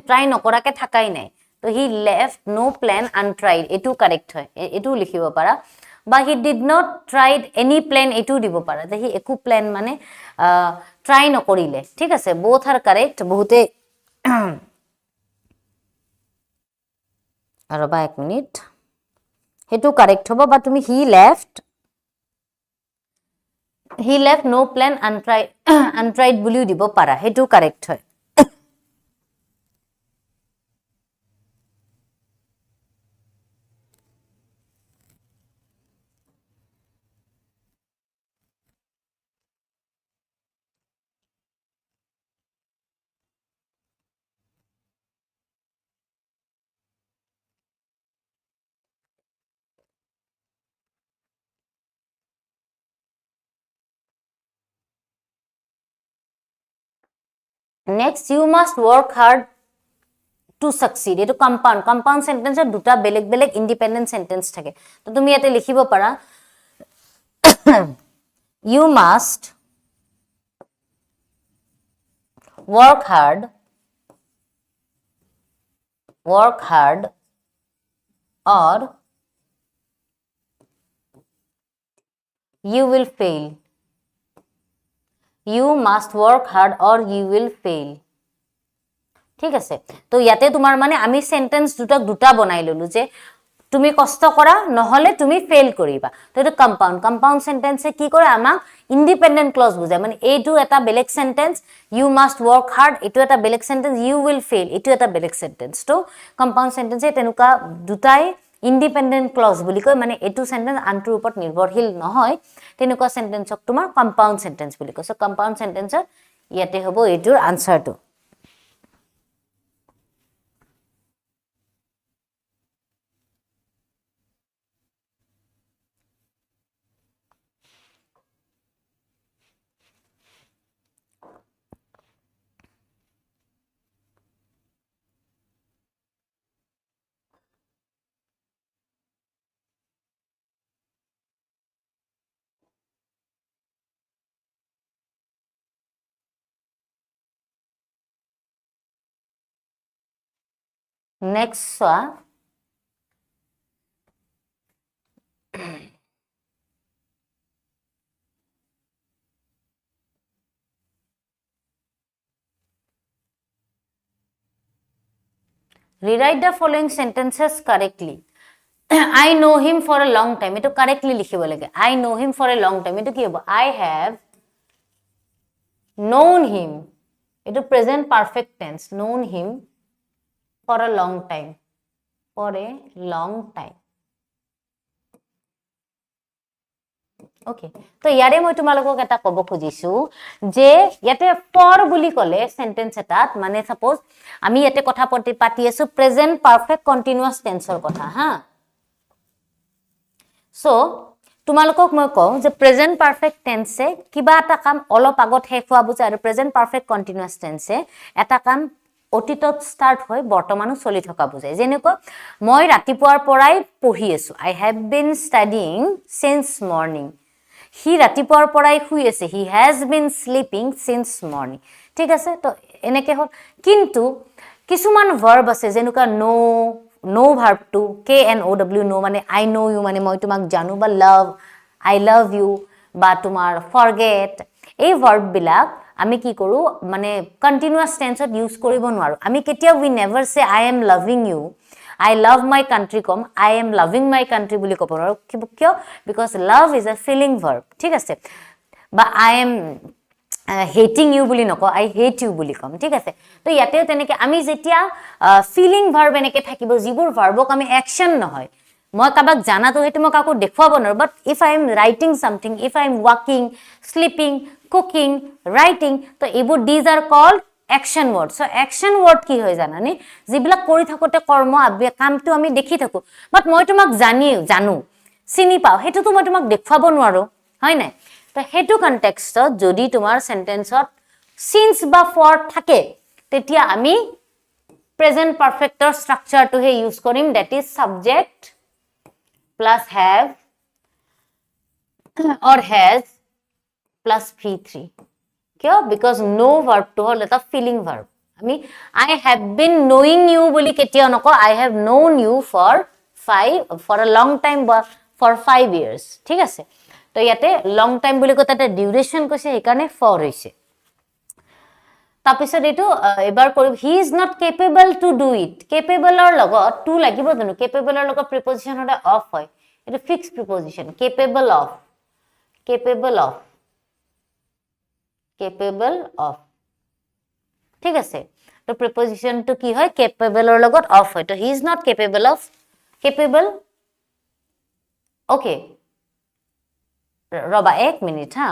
try নকৰাকে থাকাই নাই তো he left no plan untried etu correct হয় etu লিখিব পাৰা বা he did not tried any plan etu দিব পাৰা যে he eku plan মানে try নকৰিলে ঠিক আছে both are correct বহুতে ৰবা এক মিনিট হেতু correct হ'ব বা তুমি he left no plan untried বুলিও দিব পাৰা হেতু correct হয় Next, you must work hard to succeed. Eto compound sentence er duta beleg independent sentence thake. To tumi ate likhibo para you must work hard or you will fail. You must work hard or you will fail. ঠিক আছে তো ইয়াতে তোমাৰ মানে আমি sentence দুটা বনাই ললো যে তুমি কষ্ট কৰা নহলে তুমি ফেল কৰিবা তো এটা কম্পাউন্ড সেন্টেন্সে কি কৰে আমাক ইন্ডিপেন্ডেন্ট ক্লজ বুজায় মানে এইটো এটা বেলেগ sentence you must work hard এটো এটা বেলেগ সেন্টেন্স ইউ উইল ফেল এটো এটা বেলেগ সেন্টেন্স তো কম্পাউন্ড সেন্টেন্সে তেনুকা দুটাই ইন্ডিপেন্ডেন্ট ক্লজ বুলি কয় মানে এটো সেন্টেন্স আনটোৰ ওপৰত নিৰ্ভৰশীল নহয় তেনুকা সেন্টেন্সক তোমাৰ কম্পাউন্ড সেন্টেন্স বুলি কয় সো কম্পাউন্ড সেন্টেন্সৰ ইয়াতে হ'ব এটোৰ আনসাৰটো Next, rewrite the following sentences correctly. I know him for a long time. Eto correctly likhibo lage. I know him for a long time. Eto ki hobo? I have known him. Eto present perfect tense. Known him for a long time. For a long time. Okay. So yare moi tumalokok eta kobo khojisu je yate for buli kole sentence etat mane suppose ami yate kotha pati asu present perfect continuous tense or kotha ha. So tumalokok moi kau je present perfect tense e kiba eta kam olop agot he khwa buja aru present perfect continuous tense e eta kam অতীতত start হয় বর্তমানো চলি থকা বুজায় যেনেকৈ মই ৰাতিপুৱাৰ পৰাই পঢ়ি আছো I have been studying since morning হি ৰাতিপুৱাৰ পৰাই শুই আছে he has been sleeping since morning ঠিক আছে তো এনেকে হল কিন্তু কিছুমান ভার্ব আছে যেনেকা no verb to KNOW no মানে I know you মানে মই তোমাক জানো বা love I love you বা তোমাৰ forget এই ভাৰ্ব বিলাক আমি কি কৰো মানে কন্টিনিউয়াস টেন্সত ইউজ কৰিব নোৱাৰো আমি কেতিয়া we never say I am loving you I love my country com I am loving my country বুলি ক'ব নোৱাৰো কিয় because love is a feeling verb ঠিক আছে বা I am hating you বুলি নক I hate you বুলি কম ঠিক আছে তো ইয়াতেও তেনেকে আমি যেতিয়া ফিলিং ভার্ব এনেকে থাকিব যিবোৰ ভাৰ্বক আমি অ্যাকশন নহয় মই কাবাক জানাতো হেতু মই কাকো দেখুৱাব নোৱাৰো but if I am writing something if I am walking sleeping cooking writing তো এবোৰ these are called action word so action word কি হয় জানানি যিবিলাক কৰি থাকোতে কৰ্ম কামটো আমি দেখি থাকো বাট মই তোমাক জানো চিনি পাও হেতু তো মই তোমাক দেখুৱাব নোৱাৰো হয় নাই তো হেতু কনটেক্সটত যদি তোমাৰ সেন্টেন্সত since বা for থাকে তেতিয়া আমি present perfector structure to he use কৰিম that is subject plus have or has plus V3 kyo because no verb to hol eta feeling verb ami I have been knowing you boli ketia noko I have known you for a long time for 5 years ঠিক আছে তো ইয়াতে long time boli কথা এটা duration কৈছে একাৰণে for হৈছে তাপিছত এটো এবাৰ কৰি he is not capable to do it capable or লগত to লাগিব জানো capable or লগত preposition হলে of হয় এটো fixed preposition capable of ঠিক আছে তো preposition to কি হয় capable or লগত of হয় তো he is not capable okay ৰবা 1 মিনিট হা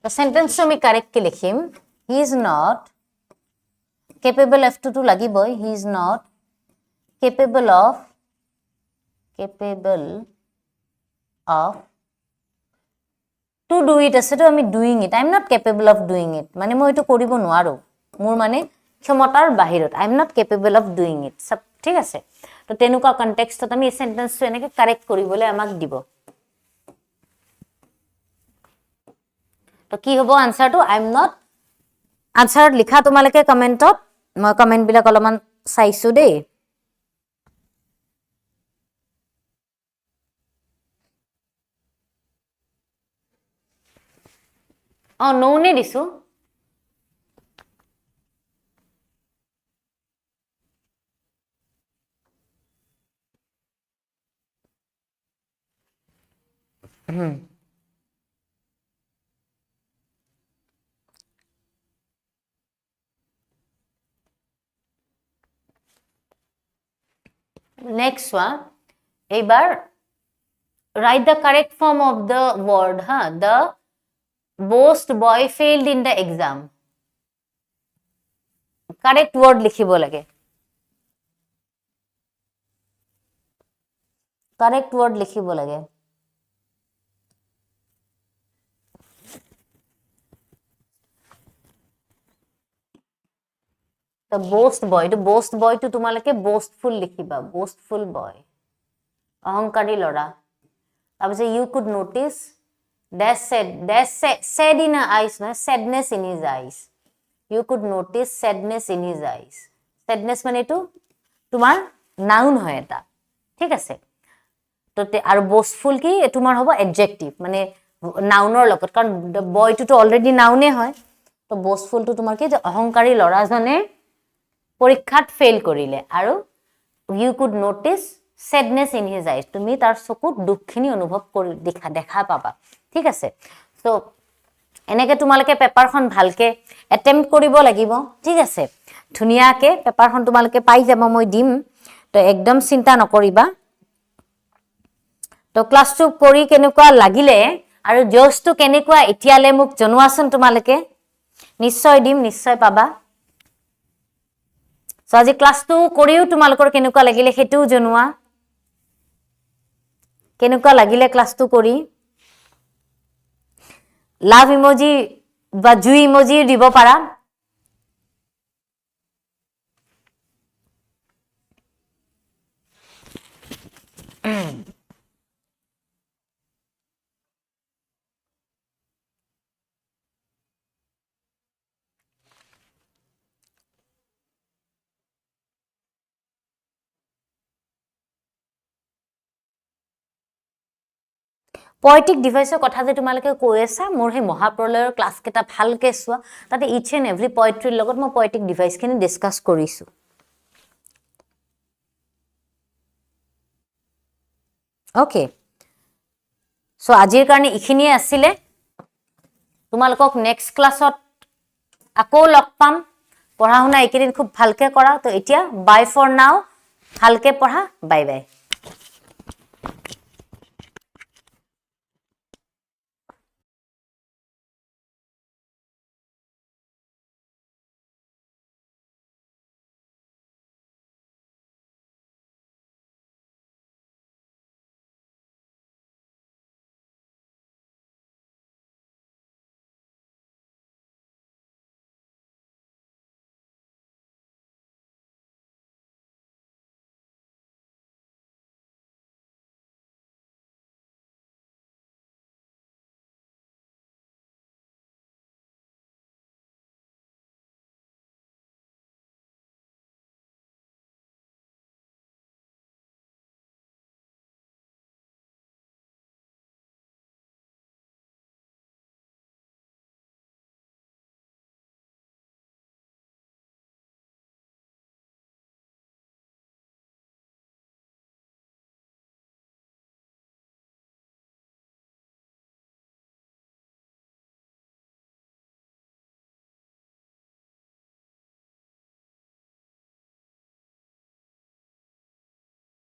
The sentence to me correctly likhim he is not capable of to lagiboy he is not capable of to do it ase to ami doing it I am not capable of doing it mane moi eto koribo নোৱাৰো মোৰ মানে ক্ষমতাৰ বাহিৰত I am not capable of doing it সব ঠিক আছে তো তেনুকা কনটেক্সটত আমি এই সেন্টেন্সটো এনেকে কারেক্ট কৰিবলে আমাক দিব তো কি হ'ব আনসারটো I am not আনসার লিখা তোমালকে কমেন্টত মই কমেন্ট বিলাক অলমান চাইছো দেই নো নে দিছো Next one, ebar write the correct form of the word. The boast boy failed in the exam. Correct word likhibo lage. Correct word likhibo lage. The boast boy to tumalake boastful likhiba boastful boy ahankari lora tabse you could notice said in her eyes no sadness in his eyes You could notice sadness in his eyes. Sadness মানে এইটো তোমাৰ noun হয় এটা ঠিক আছে তো আৰু boastful কি তোমাৰ হ'ব adjective মানে নাউনৰ লগত কাৰণ বয়টো অলৰেডি নাউনে হয় তো boastful টো তোমাৰ কি যে অহংকাৰী লৰাজনে পৰীক্ষাত ফেল কৰিলে আৰু you could notice sadness in his eyes তুমি তাৰ চকুত দুখখিনি অনুভৱ কৰি দেখা পাবা ঠিক আছে সো এনেকে তোমালকে পেপাৰখন ভালকে এটেম্প্ট কৰিব লাগিব ঠিক আছে ধুনিয়াকে পেপাৰখন তোমালকে পাই যাব মই দিম তো একদম চিন্তা নকৰিবা তো ক্লাসটো কৰি কেনেকুৱা লাগিলে আৰু জোসটো কেনেকুৱা এতিয়ালে মোক জনোৱাচোন তোমালকে নিশ্চয় দিম নিশ্চয় পাবা সো আজি ক্লাসটো কৰিও তোমালকৰ কেনেকুৱা লাগিলে হেতুও জনোৱা কেনেকুৱা লাগিলে ক্লাসটো কৰি লাভ ইমোজি বা জুই ইমোজি দিব পাৰা poetic device কথা যে তোমালকে কৈ আছা মোৰ হে মহাপ্ৰলয়ৰ ক্লাস কেটা ভালকে সোৱা তাতে each and every poetry লগত মই poetic device খিনি ডিসকাস কৰিছো ওকে সো আজিৰ কাৰণে ইখিনিয়ে আছিল তোমালকক নেক্সট ক্লাছত আকৌ লগ পাম পঢ়া শুনা একেদিন খুব ভালকে কৰা তো এতিয়া বাই ফৰ নাও ভালকে পঢ়া বাই বাই